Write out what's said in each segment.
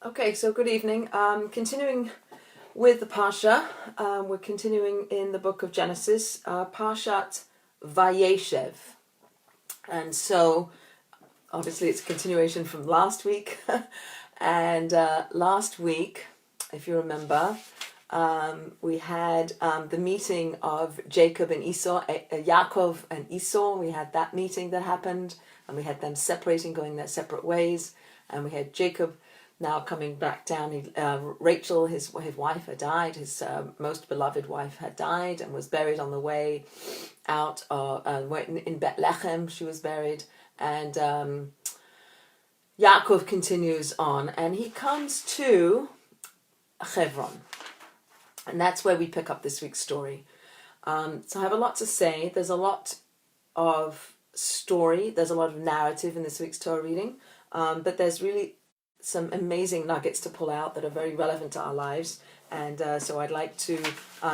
Okay, so good evening. Continuing with the Parsha, we're continuing in the book of Genesis, Parshat Vayeishev. And so, obviously, it's a continuation from last week. And last week, if you remember, we had the meeting of Jacob and Esau, Yaakov and Esau. We had that meeting that happened, and we had them separating, going their separate ways. And we had Jacob now coming back down. Rachel, his wife, had died. His most beloved wife had died and was buried on the way out in Bethlehem. She was buried, and Yaakov continues on, and he comes to Hebron, and that's where we pick up this week's story. So I have a lot to say. There's a lot of story. There's a lot of narrative in this week's Torah reading, but there's really some amazing nuggets to pull out that are very relevant to our lives. And so I'd like to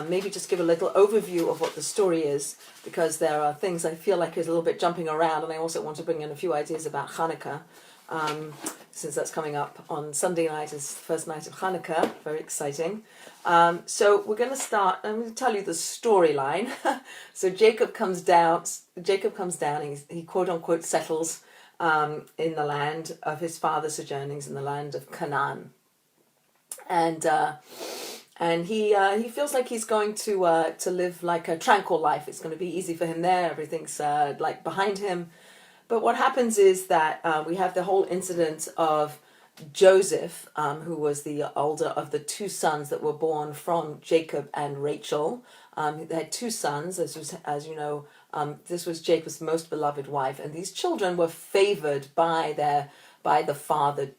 maybe just give a little overview of what the story is, because there are things I feel like is a little bit jumping around, and I also want to bring in a few ideas about Hanukkah, since that's coming up on Sunday night, is the first night of Hanukkah. Very exciting. So we're going to start. I'm going to tell you the storyline. So Jacob comes down. He quote unquote settles in the land of his father's sojournings, in the land of Canaan, and he feels like he's going to live like a tranquil life. It's going to be easy for him there. Everything's like behind him. But what happens is that we have the whole incident of Joseph, who was the older of the two sons that were born from Jacob and Rachel. They had two sons, as you know. This was Jacob's most beloved wife, and these children were favored by the father,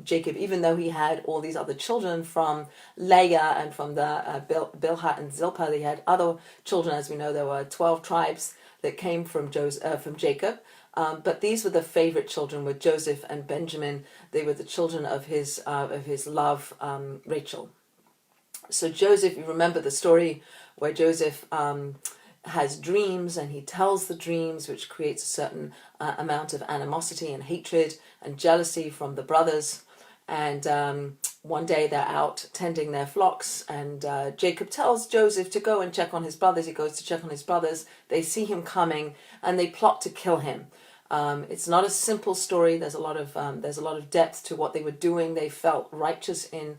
Jacob, even though he had all these other children from Leah and from the Bilhah and Zilpah. They had other children. As we know, there were 12 tribes that came from Jacob. But these were the favorite children, were Joseph and Benjamin. They were the children of his love, Rachel. So Joseph, you remember the story where Joseph has dreams, and he tells the dreams, which creates a certain amount of animosity and hatred and jealousy from the brothers. And one day they're out tending their flocks, and Jacob tells Joseph to go and check on his brothers. He goes to check on his brothers. They see him coming, and they plot to kill him. It's not a simple story. There's a lot of depth to what they were doing. They felt righteous in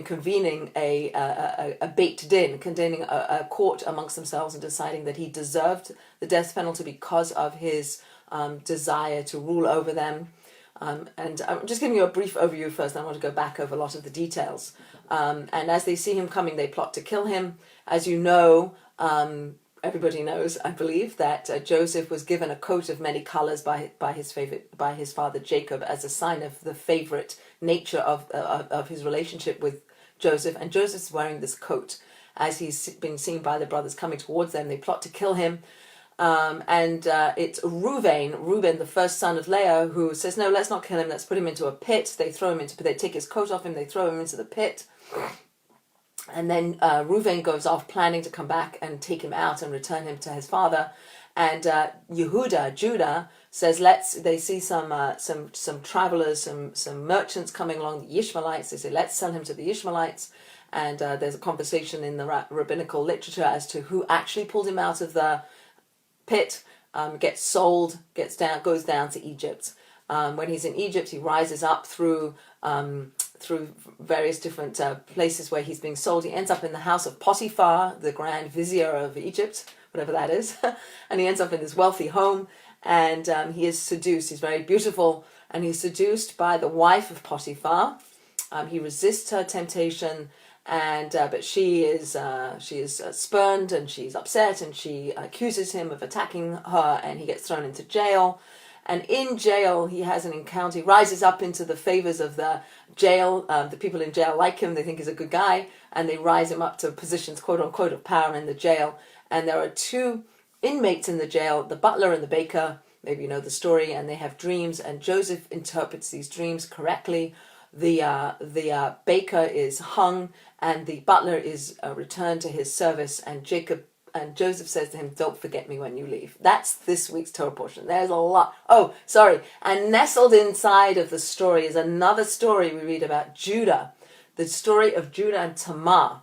convening a beit din, convening a court amongst themselves, and deciding that he deserved the death penalty because of his desire to rule over them. And I'm just giving you a brief overview first. I want to go back over a lot of the details. And as they see him coming, they plot to kill him. As you know, everybody knows, I believe, that Joseph was given a coat of many colors by his father Jacob, as a sign of the favorite nature of his relationship with Joseph. And Joseph's wearing this coat as he's being seen by the brothers coming towards them. They plot to kill him. And it's Reuben, the first son of Leah, who says, no, let's not kill him. Let's put him into a pit. They take his coat off him. They throw him into the pit. And then Reuben goes off planning to come back and take him out and return him to his father. And Judah says, they see some travelers, some merchants coming along, the Ishmaelites. They say, let's sell him to the Ishmaelites. And there's a conversation in the rabbinical literature as to who actually pulled him out of the pit. Gets sold, goes down to Egypt. When he's in Egypt, he rises up through various different places where he's being sold. He ends up in the house of Potiphar, the grand vizier of Egypt, whatever that is. And he ends up in this wealthy home, and he is seduced. He's very beautiful, and he's seduced by the wife of Potiphar. He resists her temptation, and but she is spurned, and she's upset, and she accuses him of attacking her, and he gets thrown into jail. And in jail, he has an encounter. He rises up into the favors of the jail. The people in jail like him. They think he's a good guy. And they rise him up to positions, quote unquote, of power in the jail. And there are two inmates in the jail, the butler and the baker. Maybe you know the story. And they have dreams. And Joseph interprets these dreams correctly. The baker is hung, and the butler is returned to his service. And Jacob and Joseph says to him, don't forget me when you leave. That's this week's Torah portion. There's a lot. Oh, sorry. And nestled inside of the story is another story we read about Judah, the story of Judah and Tamar.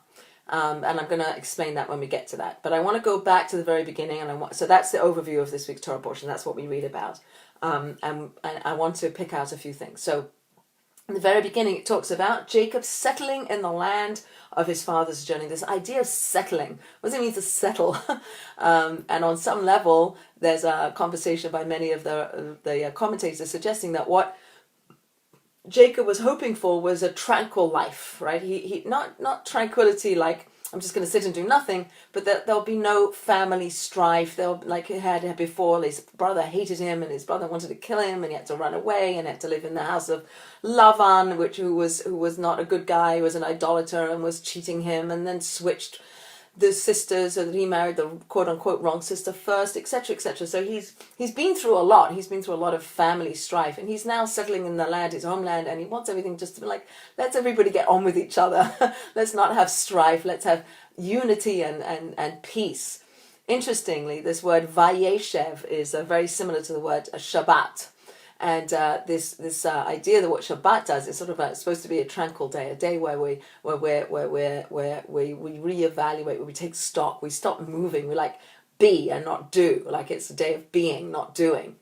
And I'm going to explain that when we get to that. But I want to go back to the very beginning, so that's the overview of this week's Torah portion. That's what we read about. And I want to pick out a few things. So in the very beginning, it talks about Jacob settling in the land of his father's journey. This idea of settling. What does it mean to settle? And on some level, there's a conversation by many of the commentators suggesting that what Jacob was hoping for was a tranquil life, right? He not tranquility like I'm just going to sit and do nothing, but that there'll be no family strife. There'll, like he had before, his brother hated him and his brother wanted to kill him and he had to run away and had to live in the house of Lavan, who was not a good guy, who was an idolater and was cheating him, and then switched the sisters so that he married the quote-unquote wrong sister first, etc., etc. So he's been through a lot. He's been through a lot of family strife, and he's now settling in the land, his homeland, and he wants everything just to be like, let's everybody get on with each other. Let's not have strife. Let's have unity and peace. Interestingly, this word Vayeishev is very similar to the word Shabbat. And this idea that what Shabbat does is sort of it's supposed to be a tranquil day, a day where we reevaluate, where we take stock, we stop moving, we like be and not do, like it's a day of being, not doing.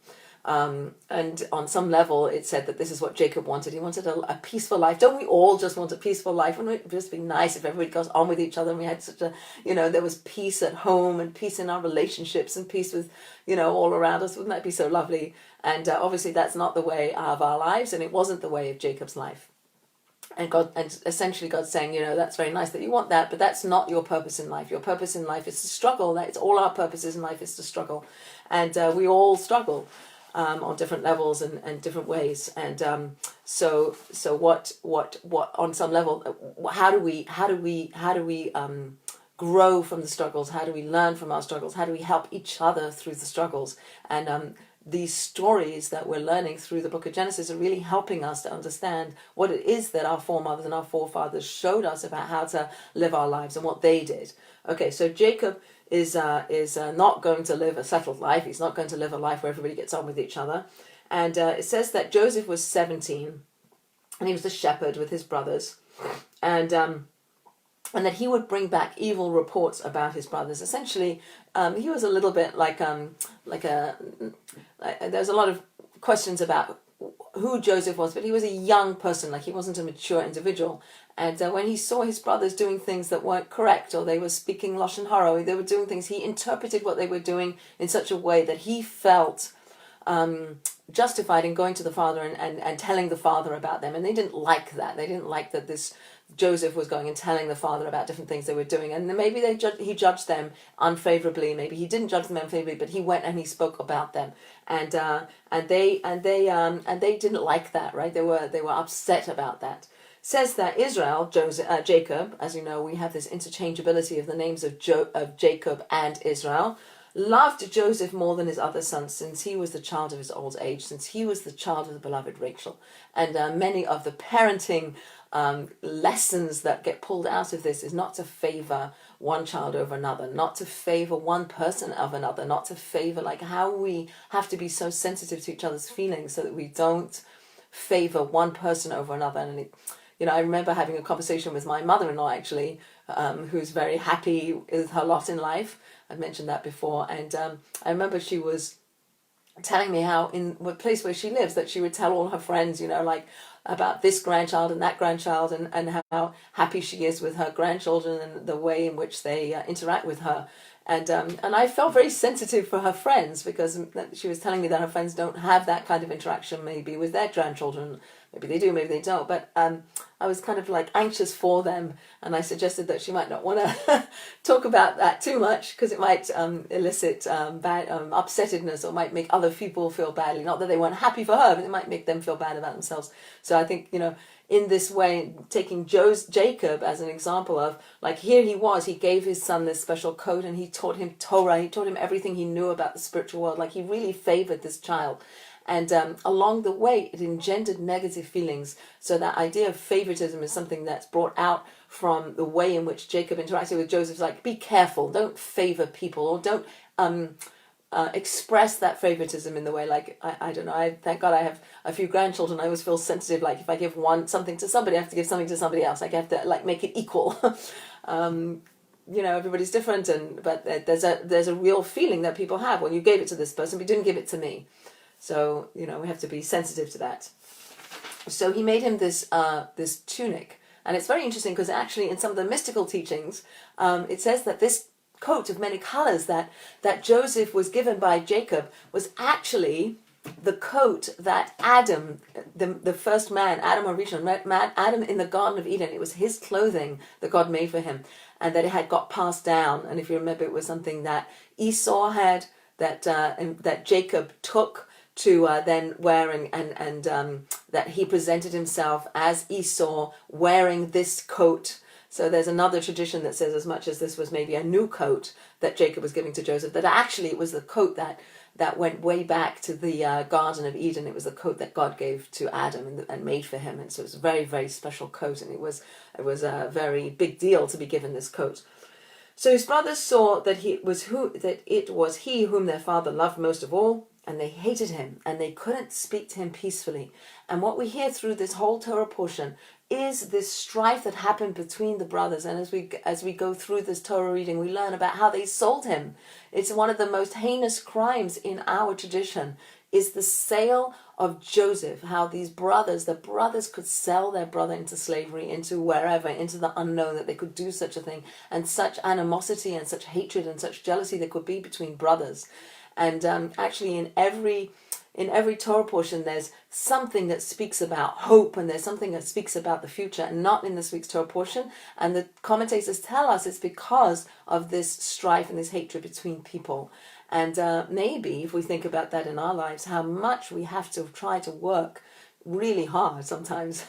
And on some level, it said that this is what Jacob wanted. He wanted a peaceful life. Don't we all just want a peaceful life? Wouldn't it just be nice if everybody goes on with each other and we had such a, there was peace at home and peace in our relationships and peace with, all around us? Wouldn't that be so lovely? And obviously that's not the way of our lives, and it wasn't the way of Jacob's life. And essentially God's saying, that's very nice that you want that, but that's not your purpose in life. Your purpose in life is to struggle. That's all our purposes in life is to struggle. And we all struggle. On different levels and different ways, and so what on some level, how do we grow from the struggles? How do we learn from our struggles? How do we help each other through the struggles? And these stories that we're learning through the book of Genesis are really helping us to understand what it is that our foremothers and our forefathers showed us about how to live our lives and what they did. Okay, so Jacob is not going to live a settled life. He's not going to live a life where everybody gets on with each other. And it says that Joseph was 17, and he was a shepherd with his brothers, and that he would bring back evil reports about his brothers. Essentially, he was a little bit there's a lot of questions about who Joseph was, but he was a young person, like he wasn't a mature individual. And when he saw his brothers doing things that weren't correct, or they were speaking Lashon Hara, or they were doing things, he interpreted what they were doing in such a way that he felt justified in going to the father and telling the father about them. And they didn't like that. They didn't like that this Joseph was going and telling the father about different things they were doing. And then maybe he judged them unfavorably. Maybe he didn't judge them unfavorably, but he went and he spoke about them. And they didn't like that, right? They were upset about that. Says that Israel, Jacob, as you know, we have this interchangeability of the names of Jacob and Israel, loved Joseph more than his other sons, since he was the child of his old age, since he was the child of the beloved Rachel. And many of the parenting lessons that get pulled out of this is not to favor one child over another, not to favor one person of another, not to favor, like how we have to be so sensitive to each other's feelings so that we don't favor one person over another. And I remember having a conversation with my mother-in-law, actually, who's very happy with her lot in life. I've mentioned that before. And I remember she was telling me how in the place where she lives, that she would tell all her friends, about this grandchild and that grandchild, and how happy she is with her grandchildren and the way in which they interact with her. And I felt very sensitive for her friends, because she was telling me that her friends don't have that kind of interaction maybe with their grandchildren. Maybe they do, maybe they don't. But I was kind of like anxious for them, and I suggested that she might not want to talk about that too much, because it might elicit bad upsettedness, or might make other people feel badly. Not that they weren't happy for her, but it might make them feel bad about themselves. So I think, in this way, taking Jacob as an example of, like, here he gave his son this special coat, and he taught him Torah, he taught him everything he knew about the spiritual world. Like, he really favored this child. And along the way, it engendered negative feelings. So that idea of favoritism is something that's brought out from the way in which Jacob interacted with Joseph. It's like, be careful, don't favor people, or don't express that favoritism in the way, like, I don't know, thank God I have a few grandchildren. I always feel sensitive, like if I give something to somebody, I have to give something to somebody else. Like I have to like make it equal. Everybody's different, but there's a real feeling that people have when you gave it to this person, but you didn't give it to me. So we have to be sensitive to that. So he made him this tunic, and it's very interesting because actually in some of the mystical teachings, it says that this coat of many colors that Joseph was given by Jacob was actually the coat that Adam, the first man, Adam Arishon, Adam in the Garden of Eden, it was his clothing that God made for him, and that it had got passed down. And if you remember, it was something that Esau had, that Jacob took to then wearing, and that he presented himself as Esau wearing this coat. So there's another tradition that says, as much as this was maybe a new coat that Jacob was giving to Joseph, that actually it was the coat that went way back to the Garden of Eden. It was the coat that God gave to Adam and made for him. And so it was a very, very special coat, and it was a very big deal to be given this coat. So his brothers saw that it was he whom their father loved most of all, and they hated him, and they couldn't speak to him peacefully. And what we hear through this whole Torah portion is this strife that happened between the brothers. And as we go through this Torah reading, we learn about how they sold him. It's one of the most heinous crimes in our tradition, is the sale of Joseph. How the brothers could sell their brother into slavery, into wherever, into the unknown, that they could do such a thing, and such animosity and such hatred and such jealousy there could be between brothers. And actually in every Torah portion, there's something that speaks about hope, and there's something that speaks about the future, and not in this week's Torah portion. And the commentators tell us it's because of this strife and this hatred between people. And maybe if we think about that in our lives, how much we have to try to work really hard sometimes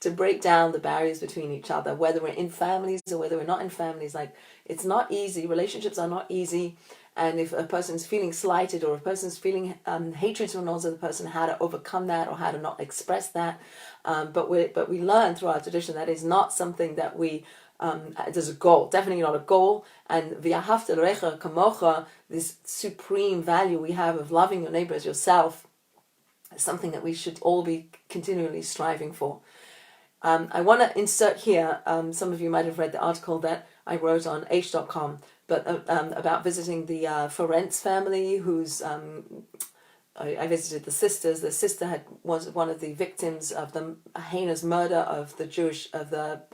to break down the barriers between each other, whether we're in families or whether we're not in families. Like, it's not easy. Relationships are not easy. And if a person's feeling slighted, or a person's feeling hatred towards another person, how to overcome that or how to not express that. But we learn through our tradition that is not something that we, there's a goal, definitely not a goal. And v'ahavta l'recha kamocha, this supreme value we have of loving your neighbor as yourself, is something that we should all be continually striving for. I want to insert here, some of you might have read the article that I wrote on h.com, but about visiting the Ferenc family, who's I visited the sisters. The sister was one of the victims of the heinous murder of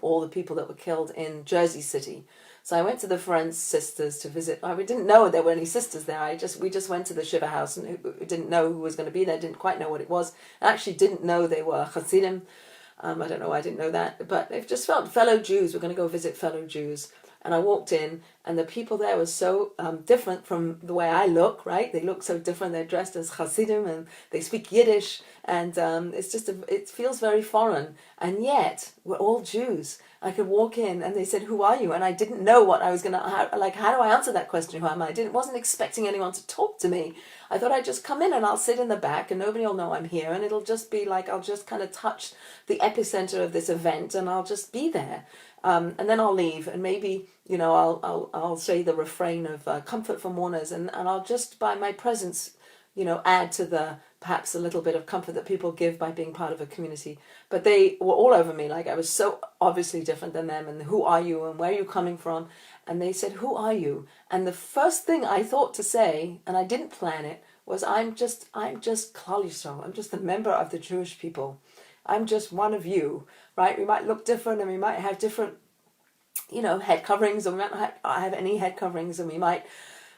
all the people that were killed in Jersey City. So I went to the Ferenc sisters to visit. We didn't know there were any sisters there. We just went to the Shiva house, and we didn't know who was going to be there. Didn't quite know what it was. I actually didn't know they were Hasidim. I don't know why I didn't know that, but it just felt fellow Jews. We're going to go visit fellow Jews. And I walked in, and the people there were so different from the way I look, right? They look so different. They're dressed as Hasidim, and they speak Yiddish, and it feels very foreign. And yet, we're all Jews. I could walk in, and they said, "Who are you?" And I didn't know what I was going to, how do I answer that question? Who am I? Wasn't expecting anyone to talk to me. I thought I'd just come in and I'll sit in the back and nobody will know I'm here, and it'll just be like I'll just kind of touch the epicenter of this event, and I'll just be there. And then I'll leave, and maybe, I'll say the refrain of comfort for mourners, and I'll just, by my presence, add to perhaps a little bit of comfort that people give by being part of a community. But they were all over me, like I was so obviously different than them, and who are you, and where are you coming from? And they said, "Who are you?" And the first thing I thought to say, and I didn't plan it, was I'm just Klal Yisrael. I'm just a member of the Jewish people. I'm just one of you, right? We might look different, and we might have different, head coverings, or we might not have any head coverings, and we might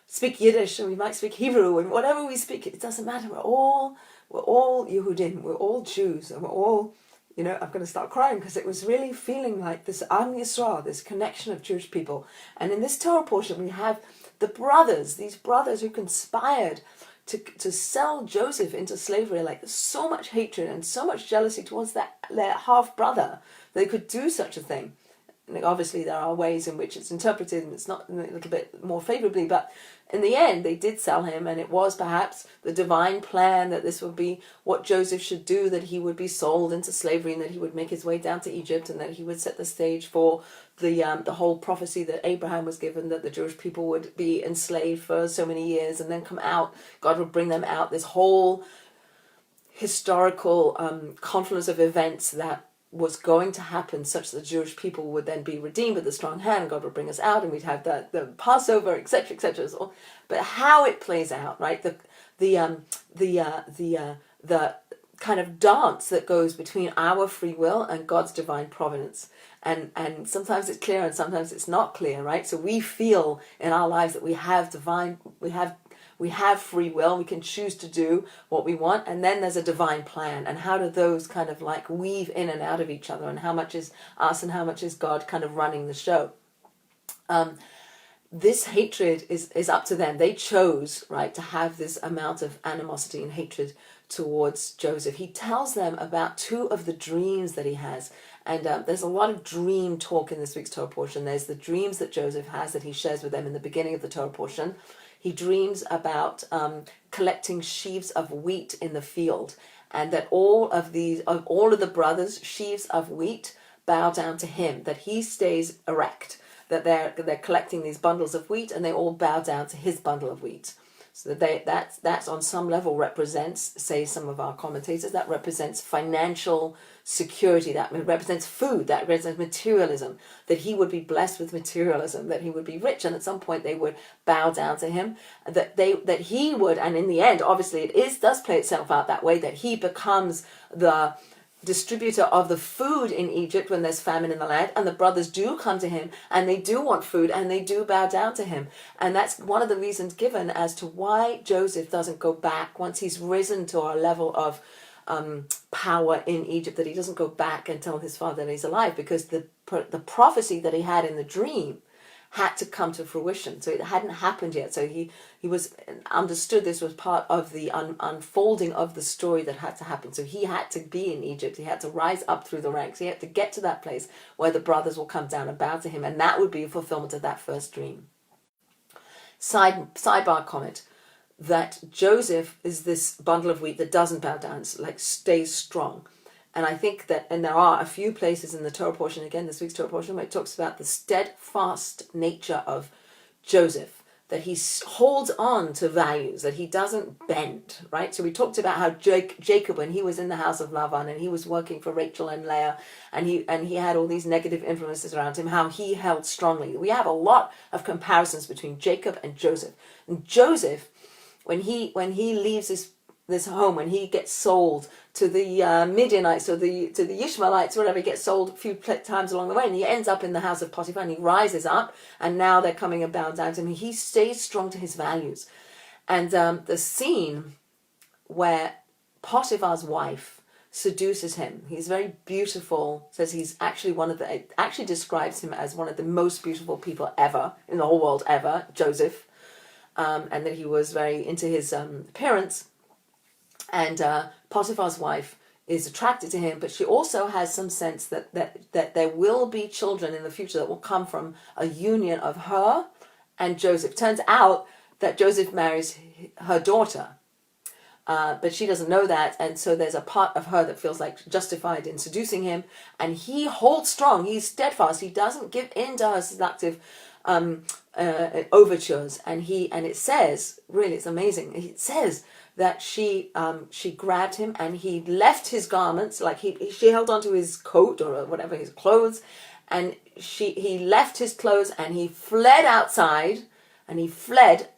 speak Yiddish, and we might speak Hebrew, and whatever we speak, it doesn't matter. We're all Yehudim. We're all Jews, and we're all, I'm going to start crying because it was really feeling like this Am Yisrael, this connection of Jewish people. And in this Torah portion, we have these brothers who conspired to sell Joseph into slavery. Like, there's so much hatred and so much jealousy towards their half brother. They could do such a thing. obviously there are ways in which it's interpreted and it's not a little bit more favorably, but in the end they did sell him, and it was perhaps the divine plan that this would be what Joseph should do, that he would be sold into slavery and that he would make his way down to Egypt, and that he would set the stage for the whole prophecy that Abraham was given, that the Jewish people would be enslaved for so many years and then come out. God would bring them out. This whole historical confluence of events that was going to happen, such that the Jewish people would then be redeemed with a strong hand, and God would bring us out, and we'd have the Passover, etc., etc. But how it plays out, right? The kind of dance that goes between our free will and God's divine providence, and sometimes it's clear and sometimes it's not clear, right? So we feel in our lives that we have free will, we can choose to do what we want, and then there's a divine plan, and how do those kind of like weave in and out of each other, and how much is us and how much is God kind of running the show. This hatred is up to them. They chose, right, to have this amount of animosity and hatred towards Joseph. He tells them about two of the dreams that he has, and there's a lot of dream talk in this week's Torah portion. There's the dreams that Joseph has that he shares with them in the beginning of the Torah portion. He dreams about collecting sheaves of wheat in the field, and that all of the brothers' sheaves of wheat bow down to him, that he stays erect, that they're collecting these bundles of wheat, and they all bow down to his bundle of wheat. So that's on some level represents, say some of our commentators, that represents financial security, that represents food, that represents materialism, that he would be blessed with materialism, that he would be rich, and at some point they would bow down to him, that he would, and in the end, obviously does play itself out that way, that he becomes the distributor of the food in Egypt when there's famine in the land, and the brothers do come to him and they do want food and they do bow down to him. And that's one of the reasons given as to why Joseph doesn't go back once he's risen to a level of power in Egypt, that he doesn't go back and tell his father that he's alive, because the prophecy that he had in the dream had to come to fruition. So it hadn't happened yet. So he was understood this was part of the unfolding of the story that had to happen. So he had to be in Egypt. He had to rise up through the ranks. He had to get to that place where the brothers will come down and bow to him. And that would be a fulfillment of that first dream. Sidebar comment that Joseph is this bundle of wheat that doesn't bow down, like stays strong. And I think that, and there are a few places in the Torah portion, again, this week's Torah portion, where it talks about the steadfast nature of Joseph, that he holds on to values, that he doesn't bend, right? So we talked about how Jacob, when he was in the house of Lavan and he was working for Rachel and Leah, and he had all these negative influences around him, how he held strongly. We have a lot of comparisons between Jacob and Joseph. And Joseph, when he leaves this home, when he gets sold to the Midianites or to the Ishmaelites, whatever, he gets sold a few times along the way, and he ends up in the house of Potiphar, and he rises up, and now they're coming and bow down to him. He stays strong to his values. And the scene where Potiphar's wife seduces him, he's very beautiful, says he's actually actually describes him as one of the most beautiful people ever, in the whole world ever, Joseph, and that he was very into his appearance. And Potiphar's wife is attracted to him, but she also has some sense that there will be children in the future that will come from a union of her and Joseph. Turns out that Joseph marries her daughter, but she doesn't know that, and so there's a part of her that feels like justified in seducing him, and he holds strong, he's steadfast, he doesn't give in to her seductive overtures, and it says, really, it's amazing, it says that she grabbed him and he left his garments, like she held onto his coat or whatever, his clothes, and he left his clothes and he fled outside, He fled,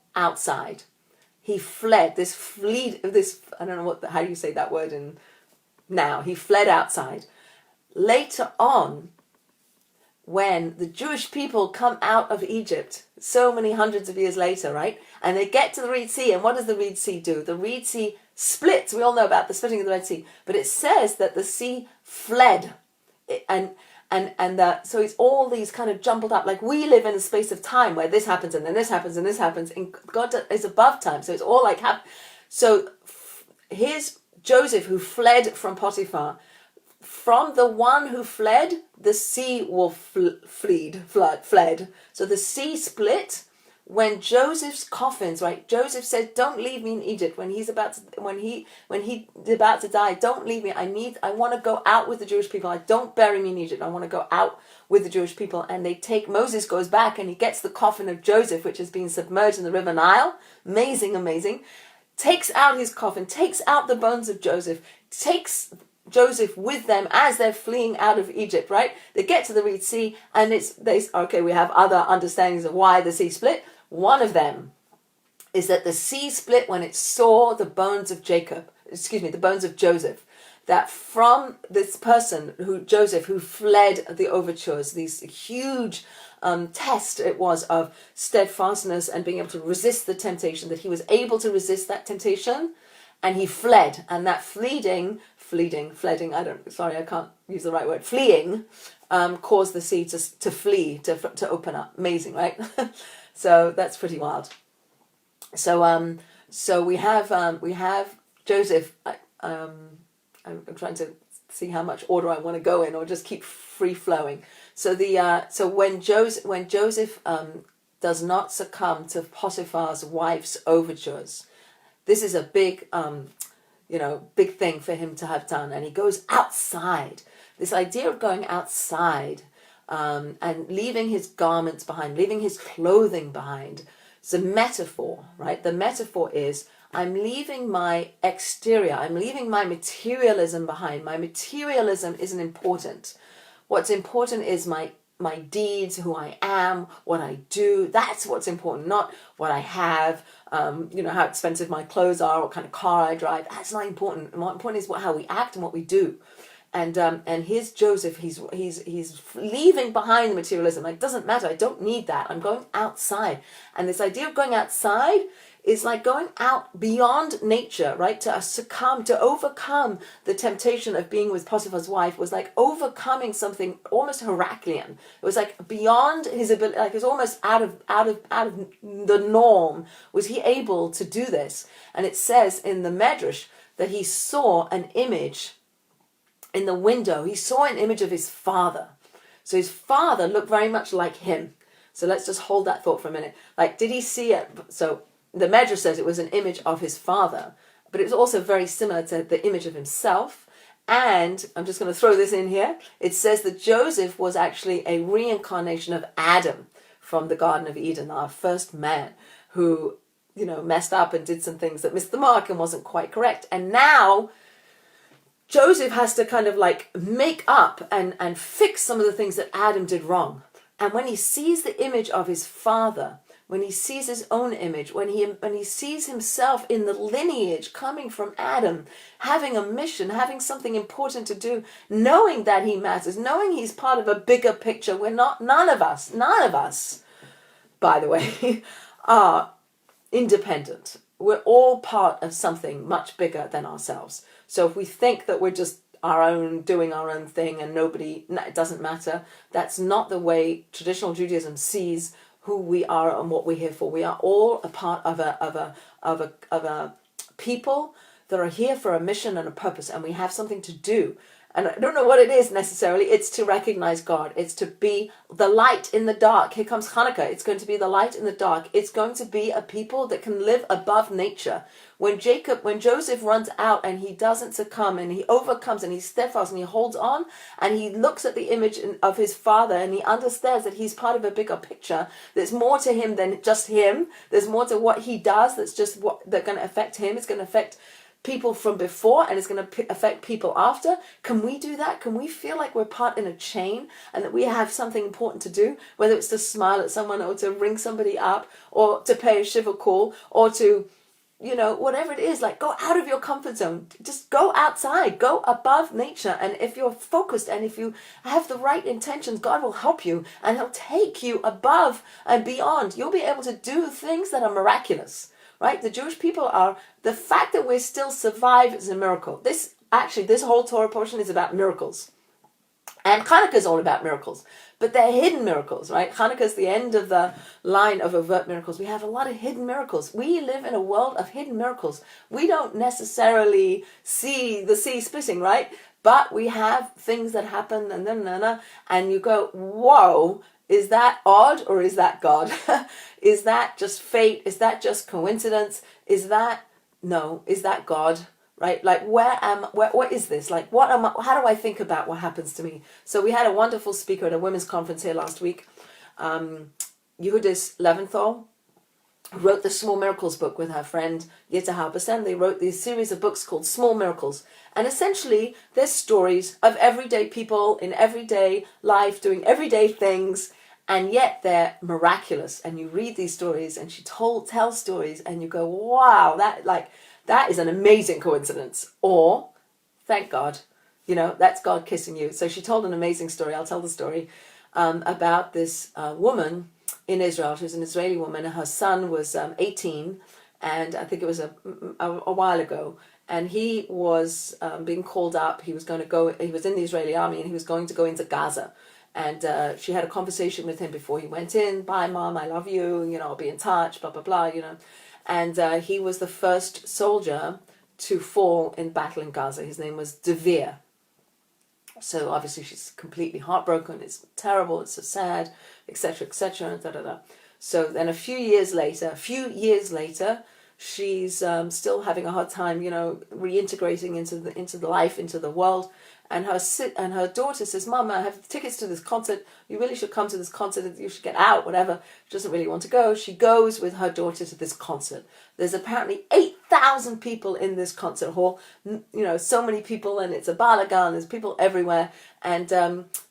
I don't know how you say that word now, he fled outside. Later on, when the Jewish people come out of Egypt, so many hundreds of years later, right? And they get to the Red Sea, and what does the Red Sea do? The Red Sea splits. We all know about the splitting of the Red Sea, but it says that the sea fled, so it's all these kind of jumbled up. Like we live in a space of time where this happens and then this happens and this happens, and God is above time, so it's all like so here's Joseph who fled from Potiphar, from the one who fled, the sea will fled. So the sea split when Joseph's coffins, right? Joseph said, "Don't leave me in Egypt." When he's about to, when he's about to die, "Don't leave me. I want to go out with the Jewish people. Don't bury me in Egypt. I want to go out with the Jewish people." And Moses goes back and he gets the coffin of Joseph, which has been submerged in the River Nile. Amazing, amazing. Takes out his coffin, takes out the bones of Joseph, takes Joseph with them as they're fleeing out of Egypt, right? They get to the Red Sea, and we have other understandings of why the sea split. One of them is that the sea split when it saw the bones of the bones of Joseph. That from this person, Joseph, who fled the overtures, these huge test it was of steadfastness and being able to resist the temptation, that he was able to resist that temptation, and he fled. And that fleeing, I can't use the right word, fleeing, caused the sea to flee, to open up. Amazing, right? So that's pretty wild. So we have Joseph. I'm trying to see how much order I want to go in, or just keep free flowing. So when Joseph does not succumb to Potiphar's wife's overtures, this is a big big thing for him to have done, and he goes outside. This idea of going outside and leaving his garments behind, leaving his clothing behind, it's a metaphor, right? The metaphor is, I'm leaving my exterior, I'm leaving my materialism behind. My materialism isn't important. What's important is my deeds, who I am, what I do. That's what's important, not what I have, how expensive my clothes are, what kind of car I drive. That's not important. What important is how we act and what we do. And here's Joseph. He's leaving behind the materialism. Like, doesn't matter. I don't need that. I'm going outside. And this idea of going outside is like going out beyond nature, right? To overcome the temptation of being with Potiphar's wife was like overcoming something almost Heraclean. It was like beyond his ability, like it was almost out of the norm. Was he able to do this? And it says in the Medrash that he saw an image in the window. He saw an image of his father. So his father looked very much like him. So let's just hold that thought for a minute. Like, did he see it? So the Medrash says it was an image of his father, but it was also very similar to the image of himself. And I'm just going to throw this in here. It says that Joseph was actually a reincarnation of Adam from the Garden of Eden, our first man who, messed up and did some things that missed the mark and wasn't quite correct. And now Joseph has to kind of like make up and fix some of the things that Adam did wrong. And when he sees the image of his father, when he sees his own image, when he sees himself in the lineage coming from Adam, having a mission, having something important to do, knowing that he matters, knowing he's part of a bigger picture. None of us, by the way, are independent. We're all part of something much bigger than ourselves. So if we think that we're just doing our own thing and it doesn't matter, that's not the way traditional Judaism sees who we are and what we're here for. We are all a part of a people that are here for a mission and a purpose, and we have something to do. And I don't know what it is necessarily. It's to recognize God. It's to be the light in the dark. Here comes Hanukkah. It's going to be the light in the dark. It's going to be a people that can live above nature. When Joseph runs out and he doesn't succumb and he overcomes and he's steadfast and he holds on and he looks at the image of his father and he understands that he's part of a bigger picture. There's more to him than just him. There's more to what he does that's going to affect him. It's going to affect people from before and it's going to affect people after. Can we do that? Can we feel like we're part in a chain and that we have something important to do, whether it's to smile at someone or to ring somebody up or to pay a shiva call or to, whatever it is, like go out of your comfort zone, just go outside, go above nature. And if you're focused and if you have the right intentions, God will help you and he'll take you above and beyond. You'll be able to do things that are miraculous. Right? The Jewish people the fact that we still survive is a miracle. This whole Torah portion is about miracles. And Hanukkah is all about miracles. But they're hidden miracles, right? Hanukkah is the end of the line of overt miracles. We have a lot of hidden miracles. We live in a world of hidden miracles. We don't necessarily see the sea splitting, right? but we have things that happen, and you go, whoa, is that odd or is that God? Is that just fate? Is that just coincidence? Is that God? Right? Like, what is this? Like, how do I think about what happens to me? So we had a wonderful speaker at a women's conference here last week, Yehudis Leventhal, who wrote the Small Miracles book with her friend Yitta Halbersen. They wrote these series of books called Small Miracles. And essentially, they're stories of everyday people in everyday life doing everyday things, and yet they're miraculous. And you read these stories, and she tells stories, and you go, wow, that is an amazing coincidence. Or, thank God, that's God kissing you. So she told an amazing story. I'll tell the story about this woman in Israel. She was an Israeli woman. Her son was 18, and I think it was a while ago. And he was being called up. He was going to go. He was in the Israeli army, and he was going to go into Gaza. And she had a conversation with him before he went in. Bye, Mom. I love you. I'll be in touch. Blah blah blah. And he was the first soldier to fall in battle in Gaza. His name was Devere. So obviously she's completely heartbroken. It's terrible. It's so sad, etc., etc. Da da da. So then a few years later, she's still having a hard time, reintegrating into the life, into the world. And her daughter says, "Mom, I have tickets to this concert. You really should come to this concert. You should get out, whatever." She doesn't really want to go. She goes with her daughter to this concert. There's apparently 8,000 people in this concert hall. So many people, and it's a balagan. There's people everywhere. And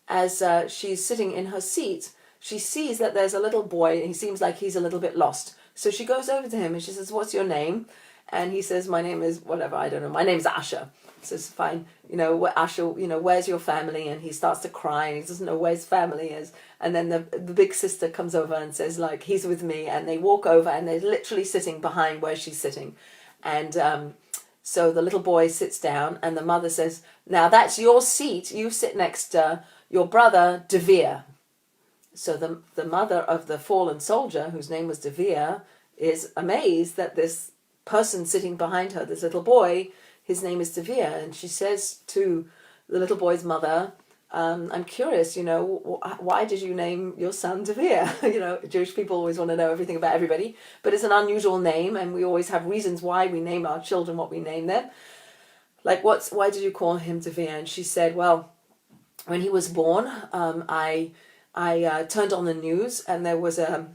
as she's sitting in her seat, she sees that there's a little boy, and he seems like he's a little bit lost. So she goes over to him and she says, "What's your name?" And he says, "My name is whatever, I don't know. My name's Asher." Says, "Fine, Asher, where's your family?" And he starts to cry, and he doesn't know where his family is. And then the big sister comes over and says, like, "He's with me." And they walk over, and they're literally sitting behind where she's sitting. And so the little boy sits down, and the mother says, "Now that's your seat. You sit next to your brother, Devere." So the mother of the fallen soldier, whose name was Devere, is amazed that this person sitting behind her, this little boy, his name is Devere. And she says to the little boy's mother, "I'm curious, why did you name your son Devere?" Jewish people always want to know everything about everybody, but it's an unusual name, and we always have reasons why we name our children what we name them. Like, why did you call him Devere? And she said, "Well, when he was born, I turned on the news, and there was a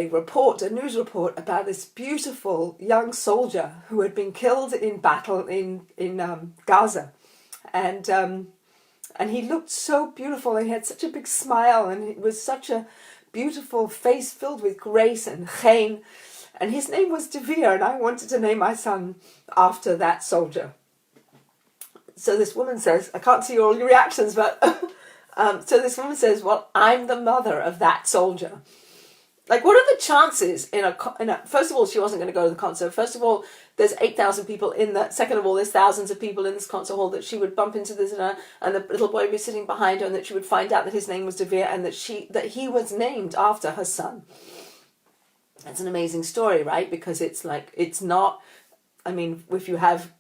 report, a news report, about this beautiful young soldier who had been killed in battle in Gaza, and he looked so beautiful, and he had such a big smile, and it was such a beautiful face filled with grace and chen, and his name was Devere, and I wanted to name my son after that soldier." So this woman says, I can't see all your reactions, but so this woman says, "Well, I'm the mother of that soldier." Like, what are the chances first of all, she wasn't going to go to the concert. First of all, there's 8,000 people in that. Second of all, there's thousands of people in this concert hall, that she would bump into this, and the little boy would be sitting behind her, and that she would find out that his name was Devere, and that he was named after her son. That's an amazing story, right? Because it's not, if you have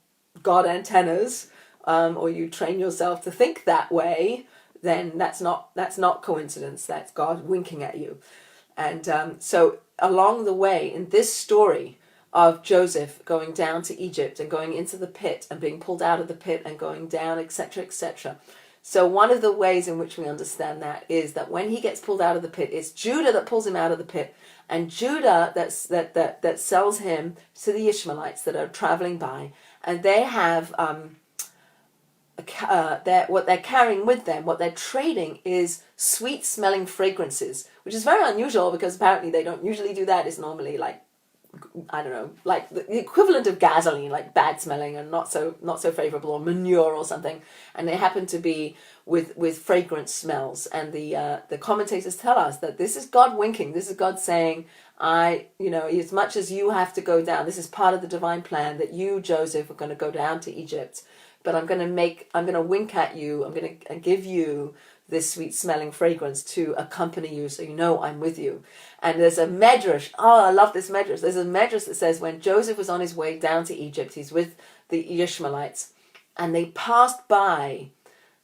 God antennas, or you train yourself to think that way, then that's not coincidence. That's God winking at you. And so along the way, in this story of Joseph going down to Egypt and going into the pit and being pulled out of the pit and going down, etc., etc. So one of the ways in which we understand that is that when he gets pulled out of the pit, it's Judah that pulls him out of the pit, and Judah that sells him to the Ishmaelites that are traveling by, and they have what they're carrying with them, what they're trading, is sweet-smelling fragrances, which is very unusual because apparently they don't usually do that. It's normally like, I don't know, like the equivalent of gasoline, like bad-smelling and not so favorable, or manure or something. And they happen to be with fragrance smells. And the commentators tell us that this is God winking. This is God saying, as much as you have to go down, this is part of the divine plan that you, Joseph, are going to go down to Egypt. But I'm going to wink at you. I'm going to give you this sweet-smelling fragrance to accompany you, so I'm with you. And there's a medrash. Oh, I love this medrash. There's a medrash that says when Joseph was on his way down to Egypt, he's with the Ishmaelites, and they passed by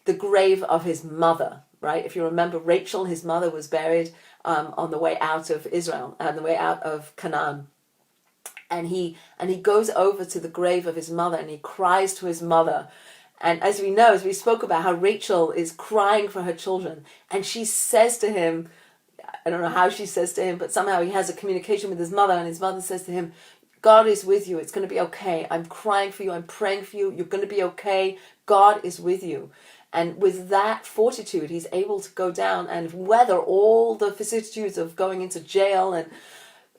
the grave of his mother, right? If you remember, Rachel, his mother, was buried on the way out of Israel, on the way out of Canaan. And he goes over to the grave of his mother and he cries to his mother. And as we know, as we spoke about how Rachel is crying for her children, and she says to him, I don't know how she says to him, but somehow he has a communication with his mother, and his mother says to him, God is with you. It's going to be okay. I'm crying for you. I'm praying for you. You're going to be okay. God is with you. And with that fortitude, he's able to go down and weather all the vicissitudes of going into jail and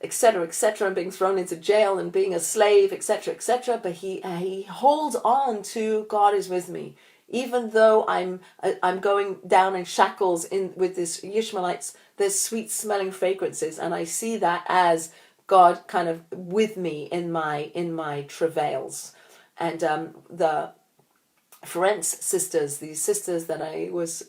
etc., etc., and being thrown into jail and being a slave, etc., etc. But he holds on to God is with me. Even though I'm going down in shackles with this Ishmaelites, there's sweet smelling fragrances, and I see that as God kind of with me in my travails. And the Ferenc sisters, these sisters that I was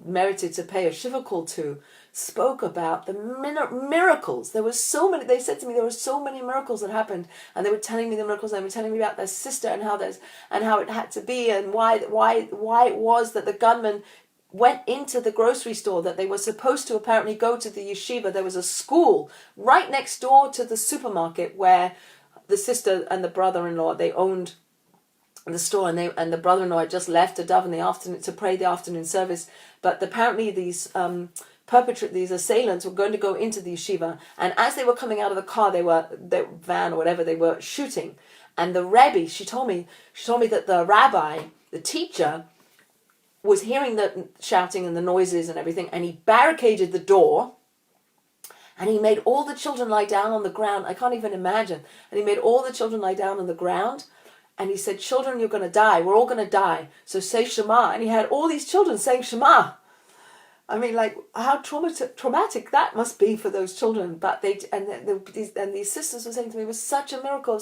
merited to pay a shiva call to, spoke about the miracles. There were so many. They said to me there were so many miracles that happened, and they were telling me the miracles. And they were telling me about their sister and how it had to be, and why it was that the gunman went into the grocery store that they were supposed to apparently go to the yeshiva. There was a school right next door to the supermarket where the sister and the brother-in-law, they owned the store, and the brother-in-law had just left to daven the afternoon to pray the afternoon service. But apparently these these assailants were going to go into the yeshiva, and as they were coming out of the car, their van or whatever, they were shooting. And the Rebbe, she told me that the rabbi, the teacher, was hearing the shouting and the noises and everything, and he barricaded the door, and he made all the children lie down on the ground. I can't even imagine. And he made all the children lie down on the ground, and he said, children, you're going to die. We're all going to die. So say Shema. And he had all these children saying Shema. I mean, like, how traumatic that must be for those children. But these sisters were saying to me, it was such a miracle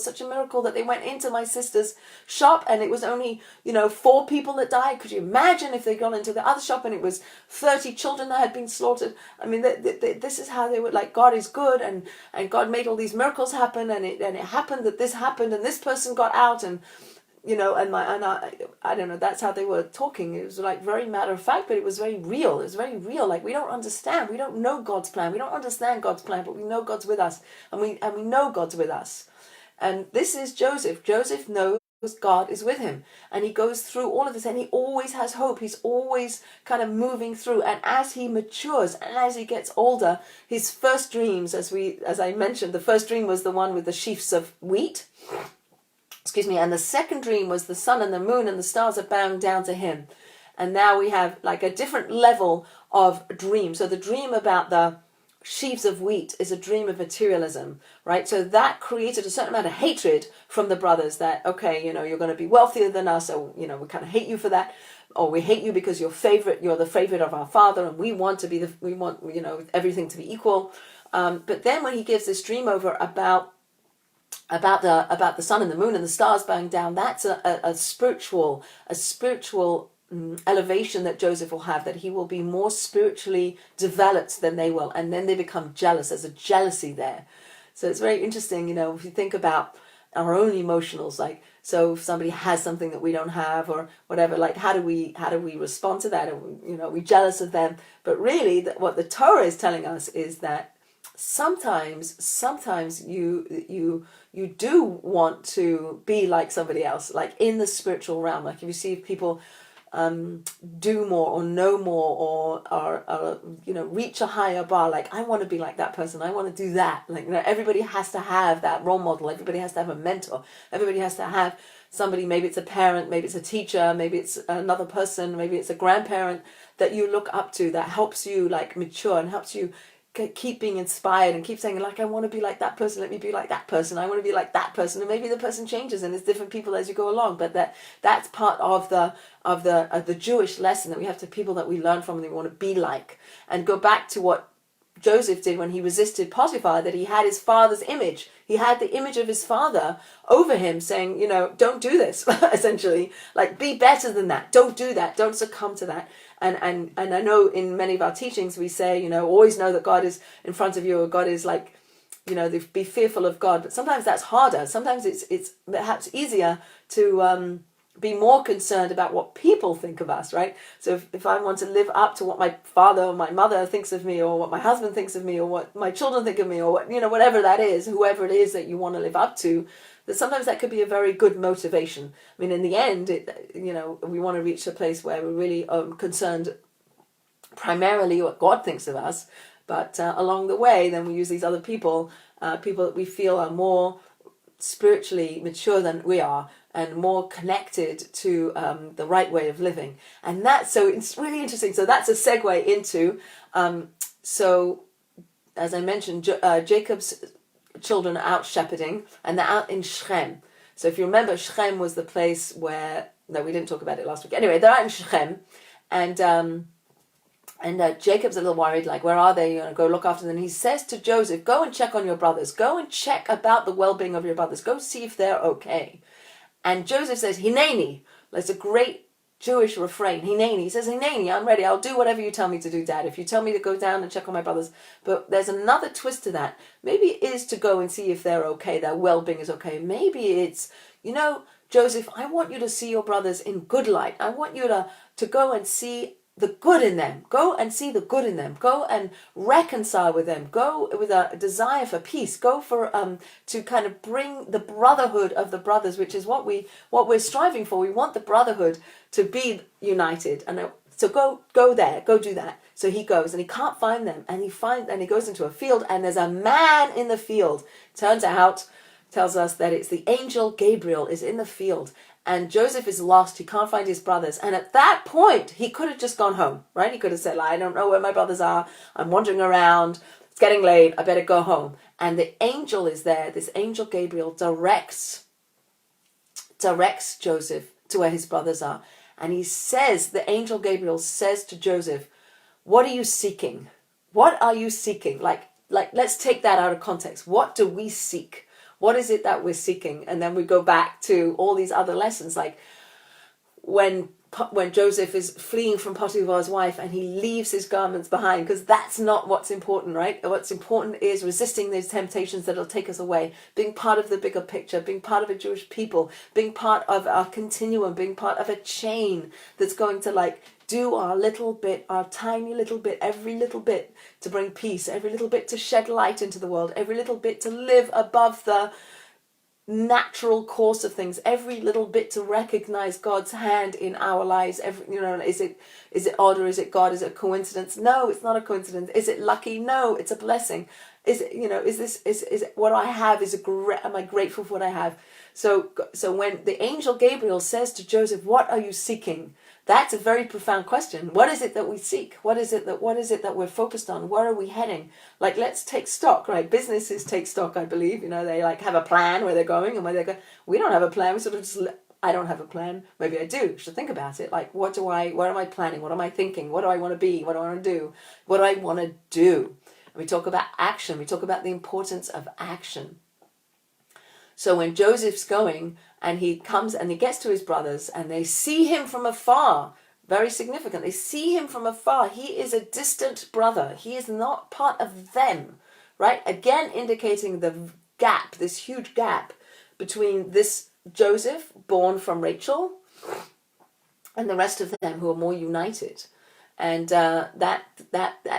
that they went into my sister's shop, and it was only 4 people that died. Could you imagine if they'd gone into the other shop and it was 30 children that had been slaughtered? I mean, this is how they were like, God is good, and God made all these miracles happen, and it happened that this happened, and this person got out, and I don't know, that's how they were talking. It was like very matter of fact, but it was very real. It was very real. Like, we don't understand. We don't know God's plan. We don't understand God's plan, but we know God's with us, and we know God's with us. And this is Joseph. Joseph knows God is with him, and he goes through all of this, and he always has hope. He's always kind of moving through. And as he matures and as he gets older, his first dreams, as I mentioned, the first dream was the one with the sheaves of wheat. And the second dream was the sun and the moon and the stars are bowing down to him. And now we have like a different level of dream. So the dream about the sheaves of wheat is a dream of materialism, right? So that created a certain amount of hatred from the brothers that, okay, you're going to be wealthier than us, so, we kind of hate you for that. Or we hate you because you're the favorite of our father, and we want everything to be equal. But then when he gives this dream over about the sun and the moon and the stars bowing down, that's a spiritual elevation that Joseph will have, that he will be more spiritually developed than they will, and then they become jealous. There's a jealousy there. So it's very interesting, if you think about our own emotionals, like, so if somebody has something that we don't have or whatever, like, how do we respond to that? Are we jealous of them? But really, what the Torah is telling us is that sometimes you do want to be like somebody else, like in the spiritual realm. Like if you see people do more or know more or reach a higher bar, like, I want to be like that person, I want to do that. Like, everybody has to have that role model. Everybody has to have a mentor. Everybody has to have somebody, maybe it's a parent, maybe it's a teacher, maybe it's another person, maybe it's a grandparent that you look up to, that helps you like mature and helps you keep being inspired and keep saying, like, I want to be like that person, let me be like that person, I want to be like that person. And maybe the person changes and it's different people as you go along, but that's part of the Jewish lesson, that we have to people that we learn from and that we want to be like. And go back to what Joseph did when he resisted Potiphar, that he had his father's image. He had the image of his father over him saying, don't do this, essentially. Like, be better than that. Don't do that. Don't succumb to that. And I know in many of our teachings we say, always know that God is in front of you, or God is like, be fearful of God. But sometimes that's harder. Sometimes it's perhaps easier to be more concerned about what people think of us, right? So if I want to live up to what my father or my mother thinks of me, or what my husband thinks of me, or what my children think of me, or what, whatever that is, whoever it is that you want to live up to, that sometimes that could be a very good motivation. I mean, in the end, we want to reach a place where we're really concerned primarily what God thinks of us, but along the way, then we use these other people that we feel are more spiritually mature than we are, and more connected to the right way of living. And so it's really interesting. So that's a segue into, so as I mentioned, Jacob's children are out shepherding, and they're out in Shechem. So if you remember, Shechem was the place where, no, we didn't talk about it last week. Anyway, they're out in Shechem, and Jacob's a little worried, like, where are they? Go look after them. And he says to Joseph, go and check on your brothers. Go and check about the well-being of your brothers. Go see if they're okay. And Joseph says, Hineni. That's a great Jewish refrain. Hineni. He says, Hineni, I'm ready. I'll do whatever you tell me to do, Dad. If you tell me to go down and check on my brothers. But there's another twist to that. Maybe it is to go and see if they're okay, their well-being is okay. Maybe it's, Joseph, I want you to see your brothers in good light. I want you to go and see the good in them. Go and see the good in them. Go and reconcile with them. Go with a desire for peace. Go for to kind of bring the brotherhood of the brothers, which is what we're striving for. We want the brotherhood to be united. And so go there. Go do that. So he goes and he can't find them, and he goes into a field, and there's a man in the field. Turns out, tells us that it's the angel Gabriel is in the field. And Joseph is lost. He can't find his brothers. And at that point, he could have just gone home, right? He could have said, I don't know where my brothers are. I'm wandering around. It's getting late. I better go home. And the angel is there. This angel Gabriel directs Joseph to where his brothers are. And the angel Gabriel says to Joseph, what are you seeking? What are you seeking? Like, let's take that out of context. What do we seek? What is it that we're seeking? And then we go back to all these other lessons, like when Joseph is fleeing from Potiphar's wife and he leaves his garments behind, because that's not what's important, right? What's important is resisting those temptations that'll take us away, being part of the bigger picture, being part of a Jewish people, being part of our continuum, being part of a chain that's going to do our little bit, our tiny little bit, every little bit to bring peace, every little bit to shed light into the world, every little bit to live above the natural course of things, every little bit to recognize God's hand in our lives. Is it odd, or is it God? Is it a coincidence? No, it's not a coincidence. Is it lucky? No, it's a blessing. Is it, is it what I have? Am I grateful for what I have? So when the angel Gabriel says to Joseph, what are you seeking? That's a very profound question. What is it that we seek? What is it that we're focused on? Where are we heading? Let's take stock, right? Businesses take stock, I believe. They have a plan where they're going and where they're going. We don't have a plan. We sort of just, I don't have a plan. Maybe I do. Should think about it. What am I planning? What am I thinking? What do I want to be? What do I want to do? What do I want to do? And we talk about action. We talk about the importance of action. So when Joseph's going, and he comes and he gets to his brothers, and they see him from afar, very significant. They see him from afar. He is a distant brother. He is not part of them, right? Again, indicating the gap, this huge gap between this Joseph, born from Rachel, and the rest of them who are more united. And that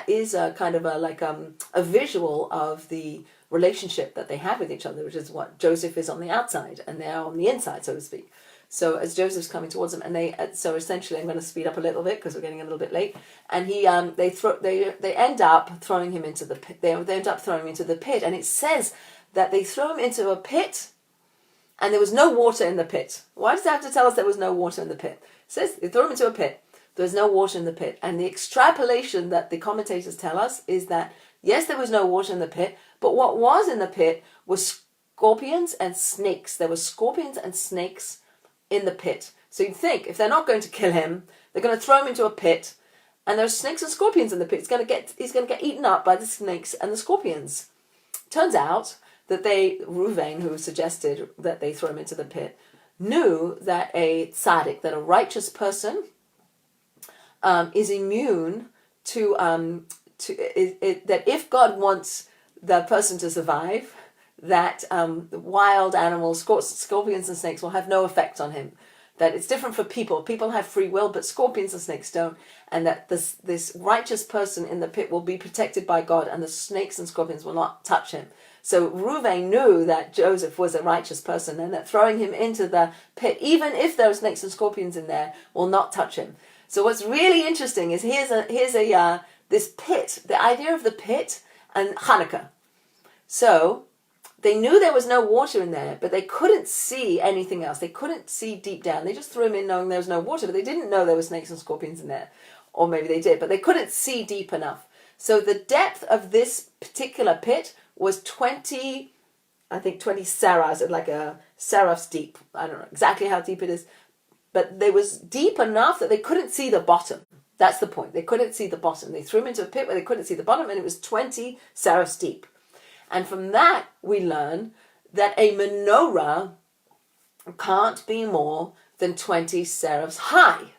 is a kind of a visual of the relationship that they have with each other, which is what Joseph is on the outside and they're on the inside, so to speak. So as Joseph's coming towards them, and so essentially, I'm going to speed up a little bit because we're getting a little bit late. And they end up throwing him into the pit. They end up throwing him into the pit, and it says that they throw him into a pit, and there was no water in the pit. Why does it have to tell us there was no water in the pit? It says they throw him into a pit. There's no water in the pit, and the extrapolation that the commentators tell us is that yes, there was no water in the pit, but what was in the pit was scorpions and snakes. There were scorpions and snakes in the pit. So you'd think, if they're not going to kill him, they're going to throw him into a pit, and there's snakes and scorpions in the pit. He's going to get eaten up by the snakes and the scorpions. Turns out that Reuven, who suggested that they throw him into the pit, knew that a tzaddik, that a righteous person, is immune to that if God wants the person to survive, that wild animals, scorpions and snakes will have no effect on him. that it's different for people. People have free will, but scorpions and snakes don't. And that this righteous person in the pit will be protected by God, and the snakes and scorpions will not touch him. So Reuven knew that Joseph was a righteous person, and that throwing him into the pit, even if there are snakes and scorpions in there, will not touch him. So what's really interesting is here's this pit, the idea of the pit and Hanukkah. So they knew there was no water in there, but they couldn't see anything else. They couldn't see deep down. They just threw him in knowing there was no water, but they didn't know there were snakes and scorpions in there. Or maybe they did, but they couldn't see deep enough. So the depth of this particular pit was 20 saras, like a saraf's deep. I don't know exactly how deep it is, but they was deep enough that they couldn't see the bottom. That's the point. They couldn't see the bottom. They threw him into a pit where they couldn't see the bottom, and it was 20 sarafs deep. And from that, we learn that a menorah can't be more than 20 serifs high,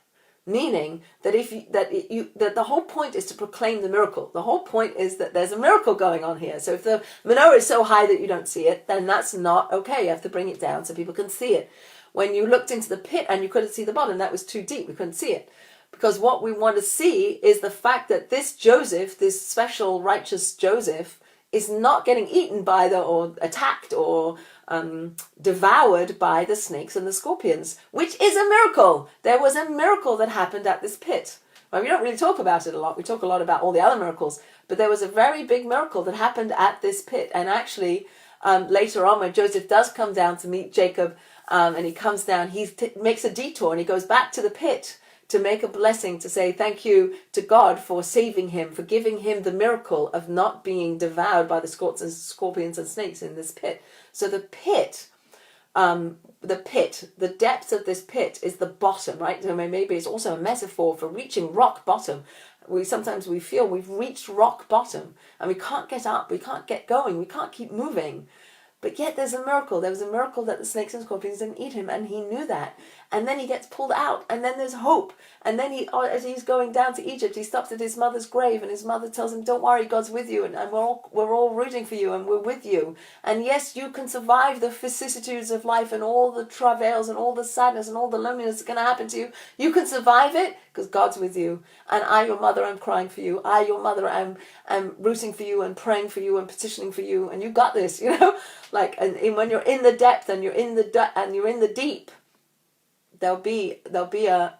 meaning that that the whole point is to proclaim the miracle. The whole point is that there's a miracle going on here. So if the menorah is so high that you don't see it, then that's not okay. You have to bring it down so people can see it. When you looked into the pit and you couldn't see the bottom, that was too deep. We couldn't see it. Because what we want to see is the fact that this Joseph, this special righteous Joseph, is not getting eaten by or attacked or devoured by the snakes and the scorpions, which is a miracle. There was a miracle that happened at this pit. Well, we don't really talk about it a lot. We talk a lot about all the other miracles, but there was a very big miracle that happened at this pit. And actually, later on, when Joseph does come down to meet Jacob, and he comes down, he makes a detour and he goes back to the pit to make a blessing, to say thank you to God for saving him, for giving him the miracle of not being devoured by the scorpions and snakes in this pit. So the pit, the depth of this pit is the bottom, right? So maybe it's also a metaphor for reaching rock bottom. Sometimes we feel we've reached rock bottom and we can't get up, we can't get going, we can't keep moving. But yet there's a miracle. There was a miracle that the snakes and scorpions didn't eat him, and he knew that. And then he gets pulled out, and then there's hope. And then as he's going down to Egypt, he stops at his mother's grave, and his mother tells him, "Don't worry, God's with you, and we're all rooting for you, and we're with you. And yes, you can survive the vicissitudes of life and all the travails and all the sadness and all the loneliness that's going to happen to you. You can survive it because God's with you. And I, your mother, am crying for you. I, your mother, am rooting for you and praying for you and petitioning for you. And you got this, you know." Like, and when you're in the depth and you're in the deep, there'll be a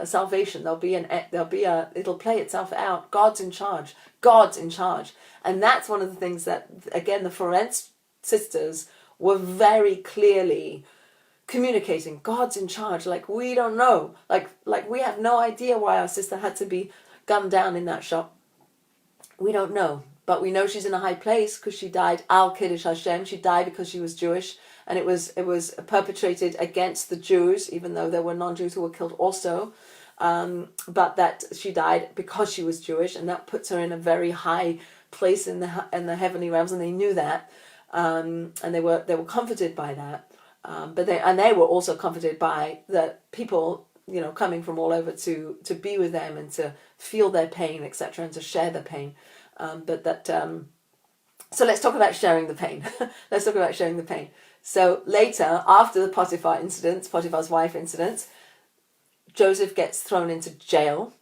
salvation. It'll play itself out. God's in charge. God's in charge. And that's one of the things that, again, the Florence sisters were very clearly communicating. God's in charge. Like, we don't know. Like we have no idea why our sister had to be gunned down in that shop. We don't know. But we know she's in a high place because she died al Kiddush Hashem. She died because she was Jewish, and it was perpetrated against the Jews, even though there were non-Jews who were killed also. But that she died because she was Jewish, and that puts her in a very high place in the heavenly realms, and they knew that, and they were comforted by that. But they were also comforted by the people, you know, coming from all over to be with them and to feel their pain, etc., and to share their pain. So let's talk about sharing the pain. Let's talk about sharing the pain. So later, after the Potiphar's wife incident, Joseph gets thrown into jail.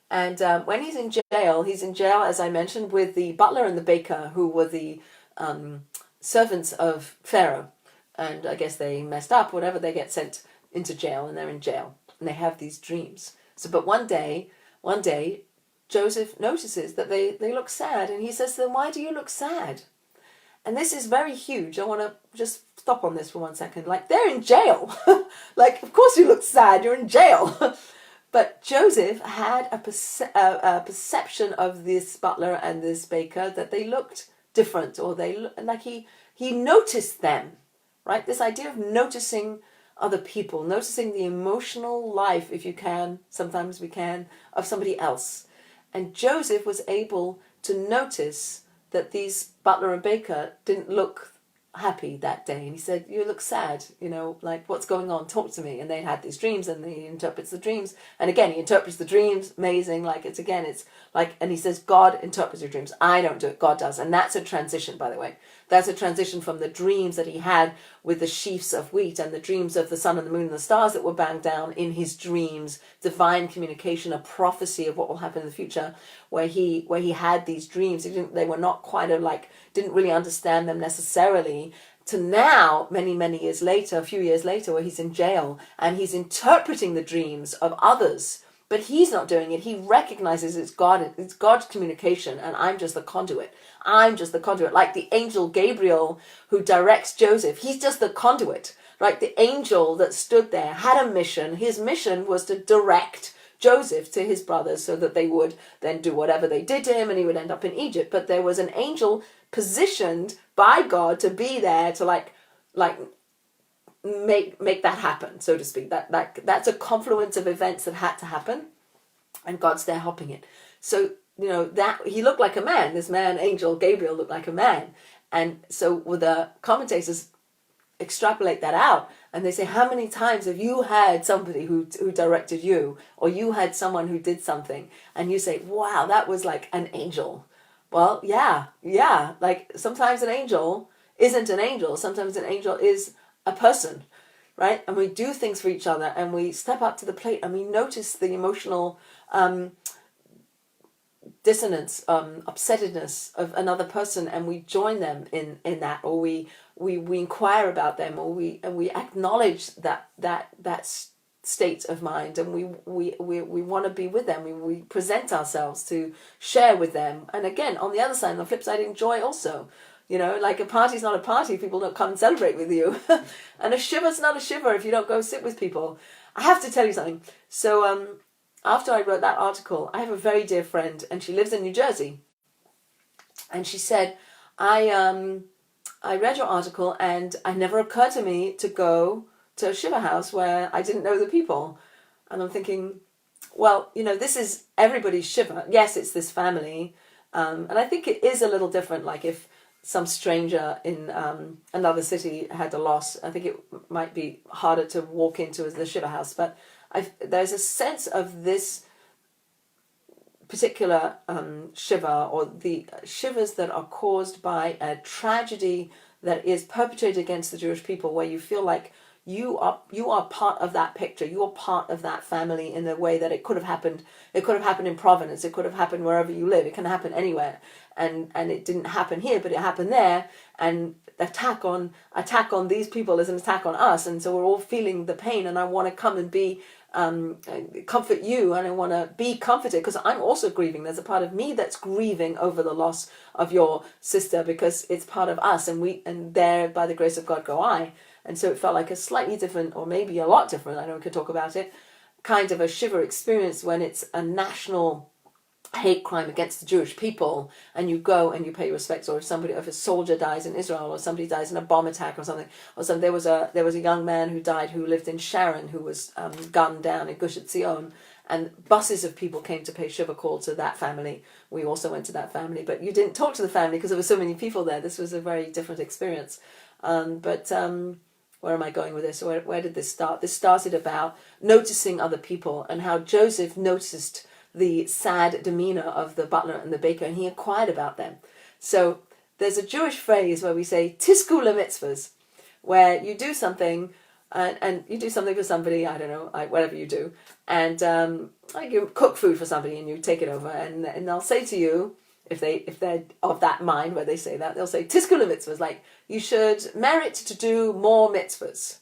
And when he's in jail, as I mentioned, with the butler and the baker, who were the servants of Pharaoh. And I guess they messed up, whatever, they get sent into jail, and they're in jail. And they have these dreams. But one day, Joseph notices that they look sad, and he says to them, "Why do you look sad?" And this is very huge. I want to just stop on this for 1 second. Like, they're in jail. Like, of course you look sad, you're in jail. But Joseph had a perception of this butler and this baker that they looked different, or he noticed them, right? This idea of noticing other people, noticing the emotional life, if you can, sometimes we can, of somebody else. And Joseph was able to notice that these butler and baker didn't look happy that day. And he said, "You look sad, you know, like, what's going on? Talk to me." And they had these dreams, and he interprets the dreams. And again, he interprets the dreams, amazing. And he says, God interprets your dreams. I don't do it, God does. And that's a transition, by the way. That's a transition from the dreams that he had with the sheaves of wheat and the dreams of the sun and the moon and the stars that were banged down in his dreams, divine communication, a prophecy of what will happen in the future, where he had these dreams. They were not quite didn't really understand them necessarily, to now, many years later, a few years later, where he's in jail and he's interpreting the dreams of others. But he's not doing it. He recognizes it's God's communication, and I'm just the conduit. I'm just the conduit. Like the angel Gabriel who directs Joseph, he's just the conduit. Right? The angel that stood there had a mission. His mission was to direct Joseph to his brothers so that they would then do whatever they did to him and he would end up in Egypt. But there was an angel positioned by God to be there to make that happen, so to speak. That's a confluence of events that had to happen, and God's there helping it. So that he looked like a man. This man, angel Gabriel, looked like a man, and so the commentators extrapolate that out, and they say, how many times have you had somebody who directed you, or you had someone who did something, and you say, wow, that was like an angel? Well, yeah. Like sometimes an angel isn't an angel. Sometimes an angel is a person, right? And we do things for each other, and we step up to the plate, and we notice the emotional dissonance, upsettedness of another person, and we join them in that, or we inquire about them, or we acknowledge that state of mind, and we want to be with them. We present ourselves to share with them. And again, on the other side, on the flip side, enjoy also. Like a party's not a party if people don't come and celebrate with you. And a shiver's not a shiver if you don't go sit with people. I have to tell you something. So after I wrote that article, I have a very dear friend, and she lives in New Jersey. And she said, I read your article, and it never occurred to me to go to a shiva house where I didn't know the people. And I'm thinking, well, this is everybody's shiva. Yes, it's this family. And I think it is a little different. Like if some stranger in another city had a loss, I think it might be harder to walk into as the shiva house. But there's a sense of this particular shiva, or the shivas that are caused by a tragedy that is perpetrated against the Jewish people, where you feel like you are part of that picture. You are part of that family in the way that it could have happened. It could have happened in Providence. It could have happened wherever you live. It can happen anywhere. And it didn't happen here, but it happened there. And attack on these people is an attack on us. And so we're all feeling the pain. And I want to come and be comfort you, and I want to be comforted, because I'm also grieving. There's a part of me that's grieving over the loss of your sister, because it's part of us, and there by the grace of God go I. And so it felt like a slightly different, or maybe a lot different, I know we could talk about it, kind of a shiver experience when it's a national hate crime against the Jewish people, and you go and you pay respects. Or if a soldier dies in Israel, or somebody dies in a bomb attack or something. There was a young man who died who lived in Sharon, who was gunned down in Gush Etzion, and buses of people came to pay shiva call to that family. We also went to that family, but you didn't talk to the family because there were so many people there. This was a very different experience. Where am I going with this? Where did this start? This started about noticing other people, and how Joseph noticed the sad demeanor of the butler and the baker, and he inquired about them. So there's a Jewish phrase where we say tisku lemitzvahs, where you do something, and you do something for somebody, I don't know, whatever you do, and like you cook food for somebody and you take it over, and they'll say to you, if they're of that mind where they say that, they'll say tisku lemitzvahs, like you should merit to do more mitzvahs.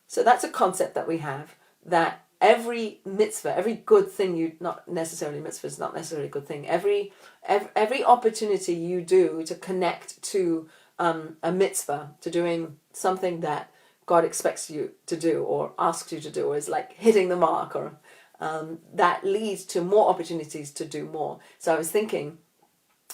So that's a concept that we have, that every mitzvah, every good thing not necessarily mitzvah is not necessarily a good thing. Every opportunity you do to connect to a mitzvah, to doing something that God expects you to do or asks you to do, or is like hitting the mark, or that leads to more opportunities to do more. So I was thinking,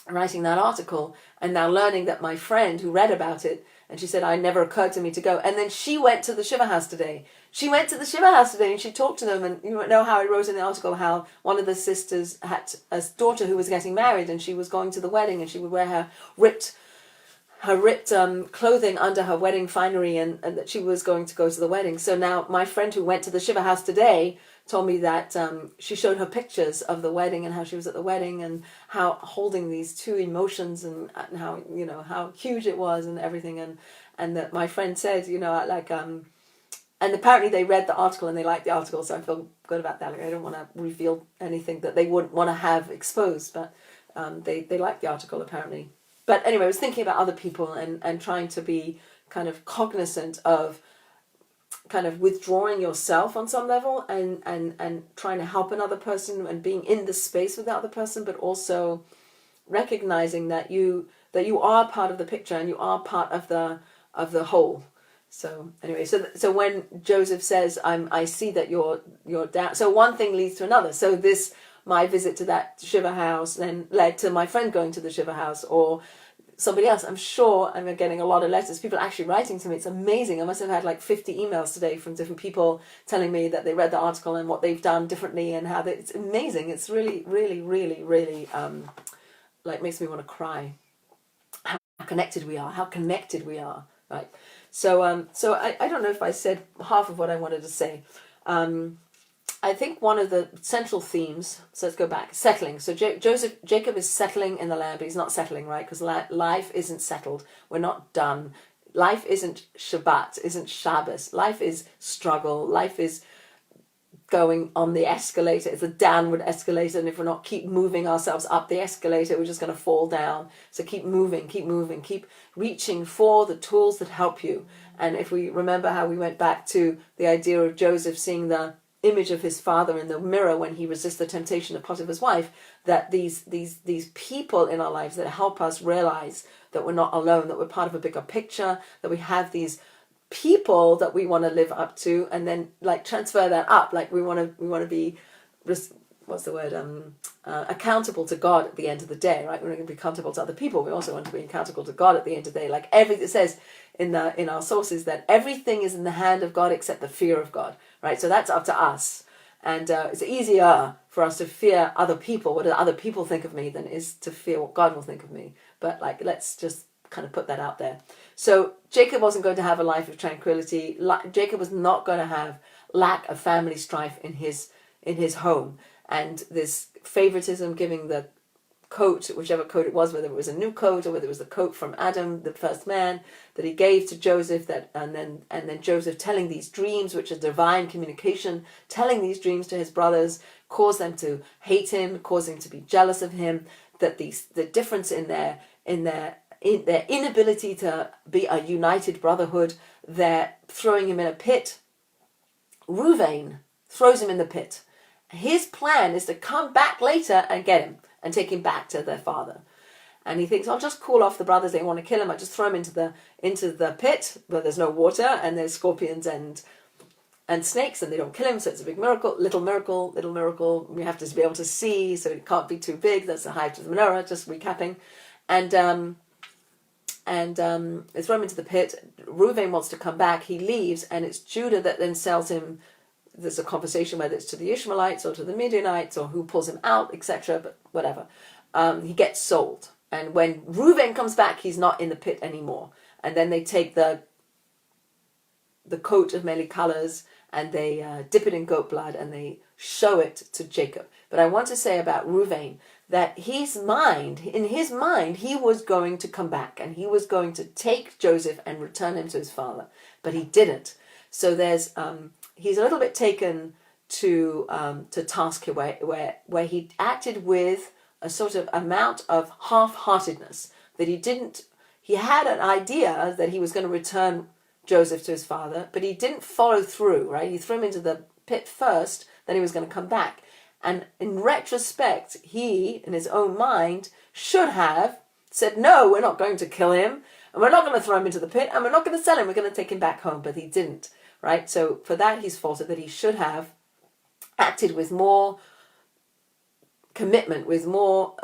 writing that article, and now learning that my friend who read about it, and she said, it never occurred to me to go. And then she went to the shiva house today. And she talked to them. And you know how I wrote in the article how one of the sisters had a daughter who was getting married, and she was going to the wedding, and she would wear her ripped clothing under her wedding finery, and that she was going to go to the wedding. So now my friend who went to the shiva house today told me that she showed her pictures of the wedding and how she was at the wedding and how holding these two emotions and how, you know, how huge it was and everything. And that my friend said, you know, like, and apparently they read the article and they liked the article, so I feel good about that. Like, I don't want to reveal anything that they wouldn't want to have exposed, but they liked the article apparently. But anyway, I was thinking about other people and trying to be kind of cognizant of kind of withdrawing yourself on some level and trying to help another person and being in the space with the other person, but also recognizing that you are part of the picture and you are part of the whole. So anyway, so when Joseph says, I see that you're down, so one thing leads to another. So my visit to that Shiva house then led to my friend going to the Shiva house, or somebody else. I'm sure I'm getting a lot of letters, people actually writing to me. It's amazing. I must have had like 50 emails today from different people telling me that they read the article and what they've done differently and how it's amazing. It's really, really, really, really like makes me want to cry. How connected we are, right? So I don't know if I said half of what I wanted to say. I think one of the central themes, so let's go back, settling. So Jacob is settling in the land, but he's not settling, right? Because life isn't settled. We're not done. Life isn't Shabbat, isn't Shabbos. Life is struggle. Life is going on the escalator. It's a downward escalator, and if we're not keep moving ourselves up the escalator, we're just going to fall down. So keep moving, keep reaching for the tools that help you. And if we remember how we went back to the idea of Joseph seeing the image of his father in the mirror when he resists the temptation of Potiphar's wife, that these people in our lives that help us realize that we're not alone, that we're part of a bigger picture, that we have these people that we want to live up to, and then like transfer that up. Like we want to be, what's the word? Accountable to God at the end of the day, right? We're not going to be accountable to other people. We also want to be accountable to God at the end of the day. Like it says in our sources that everything is in the hand of God except the fear of God, right? So that's up to us. And it's easier for us to fear other people, what do other people think of me, than it is to fear what God will think of me. But like, let's just kind of put that out there. So Jacob wasn't going to have a life of tranquility. Jacob was not going to have lack of family strife in his home. And this favoritism, giving the coat, whichever coat it was, whether it was a new coat or whether it was the coat from Adam, the first man, that he gave to Joseph, and then Joseph telling these dreams, which are divine communication, telling these dreams to his brothers, caused them to hate him, caused him to be jealous of him. That the difference in their inability to be a united brotherhood, they're throwing him in a pit. Reuven throws him in the pit. His plan is to come back later and get him and take him back to their father. And he thinks, I'll just call off the brothers, they want to kill him, I'll just throw him into the pit where there's no water and there's scorpions and snakes, and they don't kill him, so it's a big miracle, little miracle. We have to be able to see, so it can't be too big. That's the height of the menorah, just recapping. And they throw him into the pit. Reuven wants to come back, he leaves, and it's Judah that then sells him. There's a conversation whether it's to the Ishmaelites or to the Midianites or who pulls him out, etc., but whatever. He gets sold. And when Reuven comes back, he's not in the pit anymore. And then they take the coat of many colors and they dip it in goat blood and they show it to Jacob. But I want to say about Reuven that in his mind, he was going to come back and he was going to take Joseph and return him to his father. But he didn't. So there's he's a little bit taken to task here where he acted with a sort of amount of half-heartedness, that he had an idea that he was going to return Joseph to his father, but he didn't follow through, right? He threw him into the pit first, then he was going to come back. And in retrospect, he, in his own mind, should have said, no, we're not going to kill him, and we're not going to throw him into the pit, and we're not going to sell him, we're going to take him back home, but he didn't, right? So for that, he's faulted, that he should have acted with more commitment, with more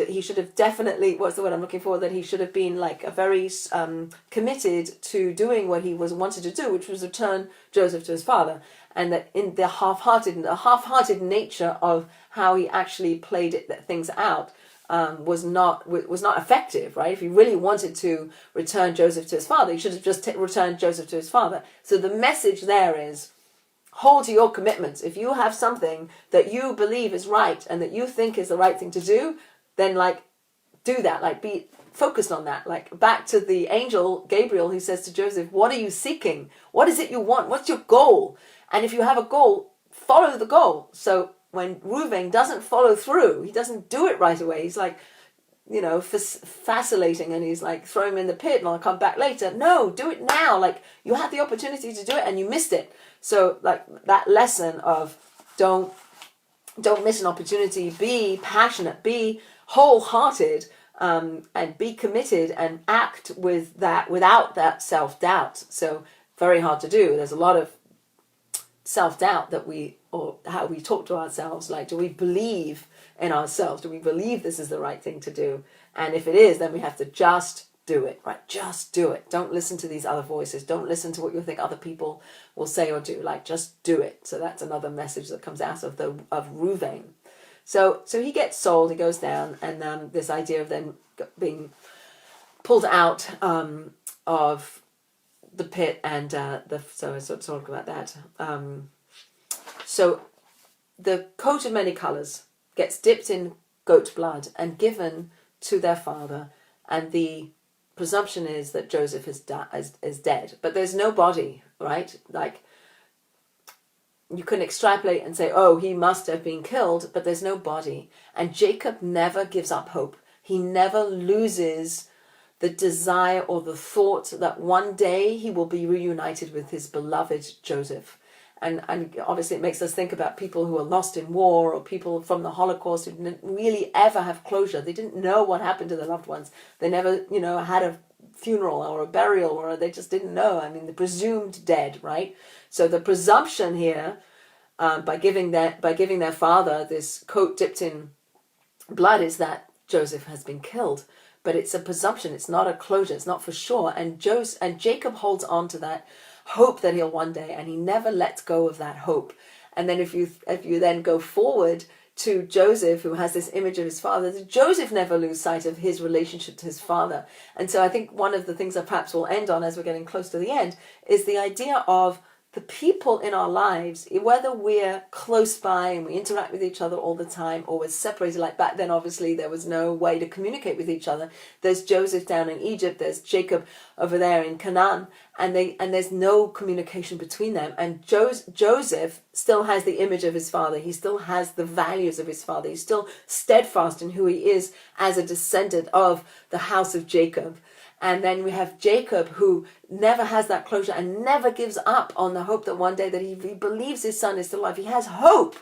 he should have definitely, what's the word I'm looking for, that he should have been like a very committed to doing what he wanted to do, which was return Joseph to his father. And that in the half-hearted nature of how he actually played things out was not effective, right? If he really wanted to return Joseph to his father, he should have just returned Joseph to his father. So the message there is hold to your commitments. If you have something that you believe is right and that you think is the right thing to do, then like do that. Like be focused on that. Like back to the angel Gabriel who says to Joseph, what are you seeking? What is it you want? What's your goal? And if you have a goal, follow the goal. So when Reuven doesn't follow through, he doesn't do it right away. He's like, vacillating, and he's like, throw him in the pit and I'll come back later. No, do it now. Like you had the opportunity to do it and you missed it. So like that lesson of don't miss an opportunity. Be passionate, be wholehearted, and be committed, and act with that without that self-doubt. So very hard to do. There's a lot of self-doubt or how we talk to ourselves. Like, do we believe in ourselves? Do we believe this is the right thing to do? And if it is, then we have to just do it, right? Just do it. Don't listen to these other voices. Don't listen to what you think other people will say or do. Like, just do it. So that's another message that comes out of Reuven. So he gets sold. He goes down, and this idea of then being pulled out of the pit, and so I sort of talk about that. So the coat of many colors gets dipped in goat blood and given to their father, and the presumption is that Joseph is dead, but there's no body, right? Like, you can extrapolate and say, oh, he must have been killed, but there's no body. And Jacob never gives up hope. He never loses the desire or the thought that one day he will be reunited with his beloved Joseph. And obviously it makes us think about people who are lost in war, or people from the Holocaust who didn't really ever have closure. They didn't know what happened to their loved ones. They never, had a funeral or a burial, or they just didn't know. I mean, the presumed dead, right? So the presumption here, by giving their father this coat dipped in blood, is that Joseph has been killed. But it's a presumption. It's not a closure. It's not for sure. And Jacob holds on to that hope that he'll one day, and he never lets go of that hope. And then if you then go forward to Joseph, who has this image of his father, Joseph never lose sight of his relationship to his father. And so I think one of the things that perhaps we'll end on as we're getting close to the end is the idea of the people in our lives, whether we're close by and we interact with each other all the time, or we're separated. Like back then, obviously, there was no way to communicate with each other. There's Joseph down in Egypt, there's Jacob over there in Canaan, and there's no communication between them. And Joseph still has the image of his father. He still has the values of his father. He's still steadfast in who he is as a descendant of the house of Jacob. And then we have Jacob, who never has that closure and never gives up on the hope that one day that he believes his son is still alive. He has hope.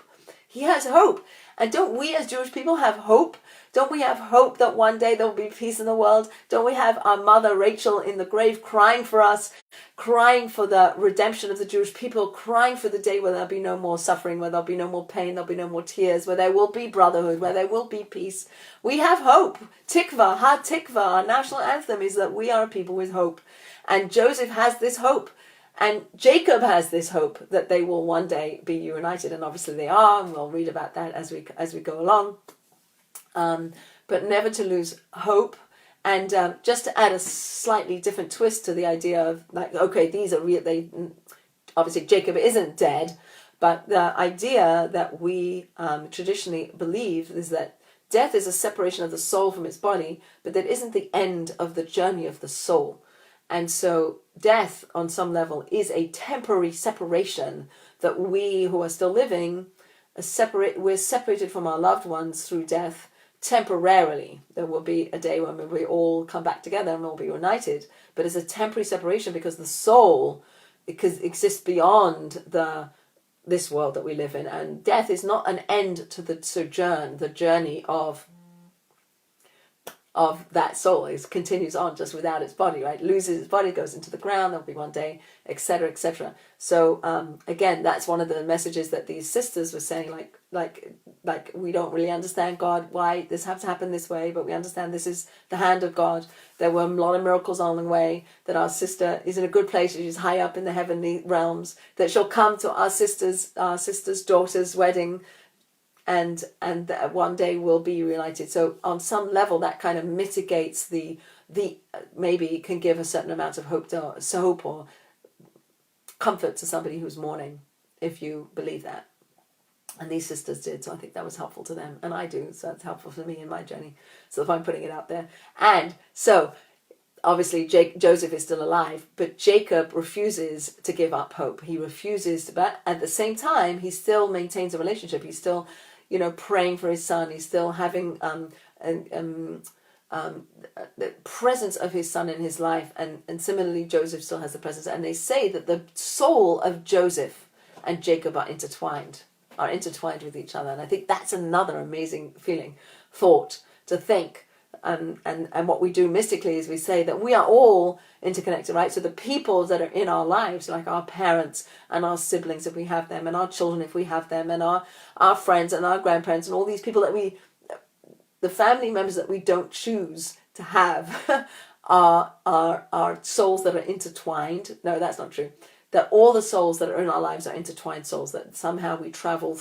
He has hope. And don't we as Jewish people have hope? Don't we have hope that one day there will be peace in the world? Don't we have our mother Rachel in the grave crying for us, crying for the redemption of the Jewish people, crying for the day where there'll be no more suffering, where there'll be no more pain, there'll be no more tears, where there will be brotherhood, where there will be peace? We have hope. Tikva, Ha Tikva, our national anthem is that we are a people with hope. And Joseph has this hope. And Jacob has this hope that they will one day be reunited, and obviously they are, and we'll read about that as we go along. But never to lose hope, and just to add a slightly different twist to the idea of, like, okay, these are real. They obviously Jacob isn't dead, but the idea that we traditionally believe is that death is a separation of the soul from its body, but that isn't the end of the journey of the soul. And so death, on some level, is a temporary separation that we who are still living we're separated from our loved ones through death temporarily. There will be a day when we all come back together and we'll be united, but it's a temporary separation because the soul exists beyond this world that we live in, and death is not an end to the journey of that soul. It continues on just without its body, right? Loses its body, goes into the ground, there'll be one day, etc., etc. So again, that's one of the messages that these sisters were saying, like we don't really understand God, why this has to happen this way, but we understand this is the hand of God. There were a lot of miracles along the way, that our sister is in a good place, she's high up in the heavenly realms, that she'll come to our sister's daughter's wedding, and that one day we'll be reunited. So on some level that kind of mitigates the maybe can give a certain amount of hope or comfort to somebody who's mourning, if you believe that. And these sisters did, so I think that was helpful to them, and I do, so it's helpful for me in my journey. So if I'm putting it out there, and so obviously Joseph is still alive, but Jacob refuses to give up hope. He refuses to, but at the same time, he still maintains a relationship. He's still, praying for his son. He's still having the presence of his son in his life, and similarly, Joseph still has the presence. And they say that the soul of Joseph and Jacob are intertwined with each other. And I think that's another amazing thought to think. And what we do mystically is we say that we are all interconnected, right? So the people that are in our lives, like our parents and our siblings if we have them, and our children if we have them, and our friends and our grandparents, and all these people the family members that we don't choose to have are souls that are intertwined. No, that's not true. That all the souls that are in our lives are intertwined souls, that somehow we travel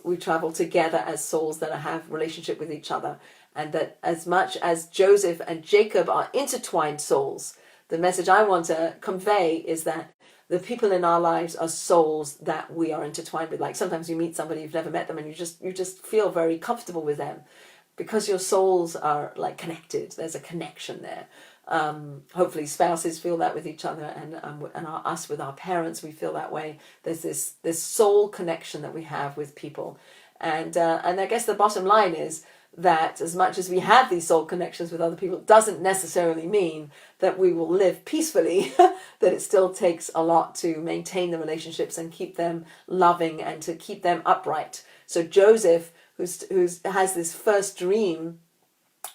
we travel together as souls that have relationship with each other. And that as much as Joseph and Jacob are intertwined souls, the message I want to convey is that the people in our lives are souls that we are intertwined with. Like sometimes you meet somebody, you've never met them, and you just feel very comfortable with them because your souls are like connected. There's a connection there. Hopefully spouses feel that with each other, and us with our parents, we feel that way. There's this soul connection that we have with people, and I guess the bottom line is that as much as we have these soul connections with other people, it doesn't necessarily mean that we will live peacefully. That it still takes a lot to maintain the relationships and keep them loving and to keep them upright. So Joseph, who has this first dream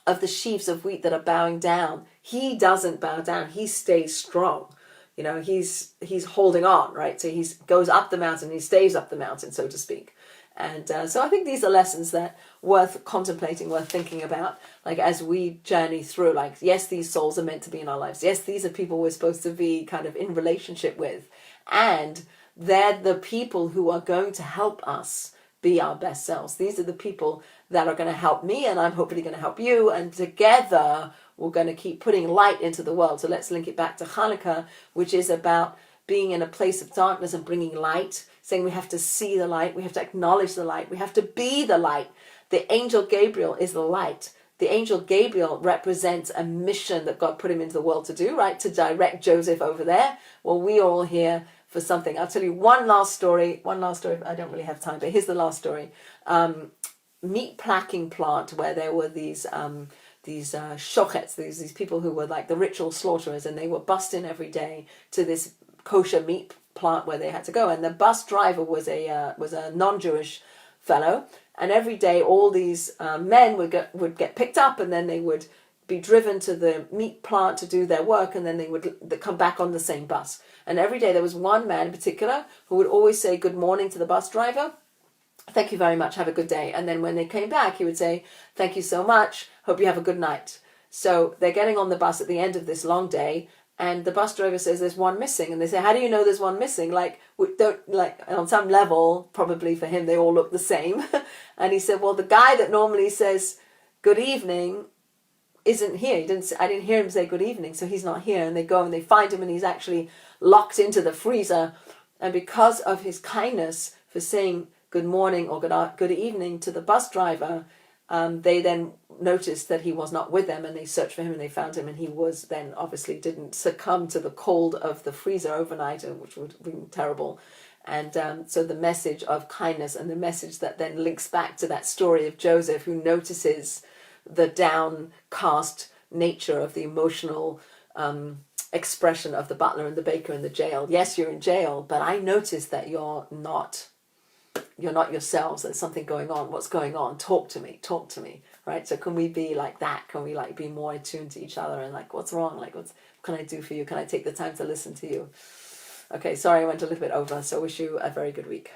of the sheaves of wheat that are bowing down, he doesn't bow down. He stays strong. He's holding on, right? So he goes up the mountain. He stays up the mountain, so to speak. And so I think these are lessons that worth contemplating, worth thinking about, like as we journey through, like, yes, these souls are meant to be in our lives. Yes, these are people we're supposed to be kind of in relationship with. And they're the people who are going to help us be our best selves. These are the people that are going to help me, and I'm hopefully going to help you. And together, we're going to keep putting light into the world. So let's link it back to Hanukkah, which is about being in a place of darkness and bringing light, saying we have to see the light, we have to acknowledge the light, we have to be the light. The angel Gabriel is the light. The angel Gabriel represents a mission that God put him into the world to do, right? To direct Joseph over there. Well, we are all here for something. I'll tell you one last story. I don't really have time, but here's the last story. Meat packing plant where there were these shochets, these people who were like the ritual slaughterers, and they were bussed in every day to this kosher meat plant where they had to go. And the bus driver was a non-Jewish fellow, and every day all these men would get picked up, and then they would be driven to the meat plant to do their work, and then they would come back on the same bus. And every day there was one man in particular who would always say good morning to the bus driver. Thank you very much, have a good day. And then when they came back, he would say, thank you so much, hope you have a good night. So they're getting on the bus at the end of this long day, and the bus driver says there's one missing. And they say, how do you know there's one missing? Like, on some level, probably for him, they all look the same. And he said, well, the guy that normally says good evening isn't here. I didn't hear him say good evening, so he's not here. And they go and they find him, and he's actually locked into the freezer. And because of his kindness for saying good morning or good evening to the bus driver, they then noticed that he was not with them, and they searched for him and they found him, and he was then obviously didn't succumb to the cold of the freezer overnight, which would have been terrible. And so the message of kindness, and the message that then links back to that story of Joseph, who notices the downcast nature of the emotional expression of the butler and the baker in the jail. Yes, you're in jail, but I noticed that you're not yourselves. There's something going on. What's going on? Talk to me, right? So can we be like that? Can we like be more attuned to each other and like, what's wrong? Like, what can I do for you? Can I take the time to listen to you? Okay, sorry I went a little bit over, so wish you a very good week.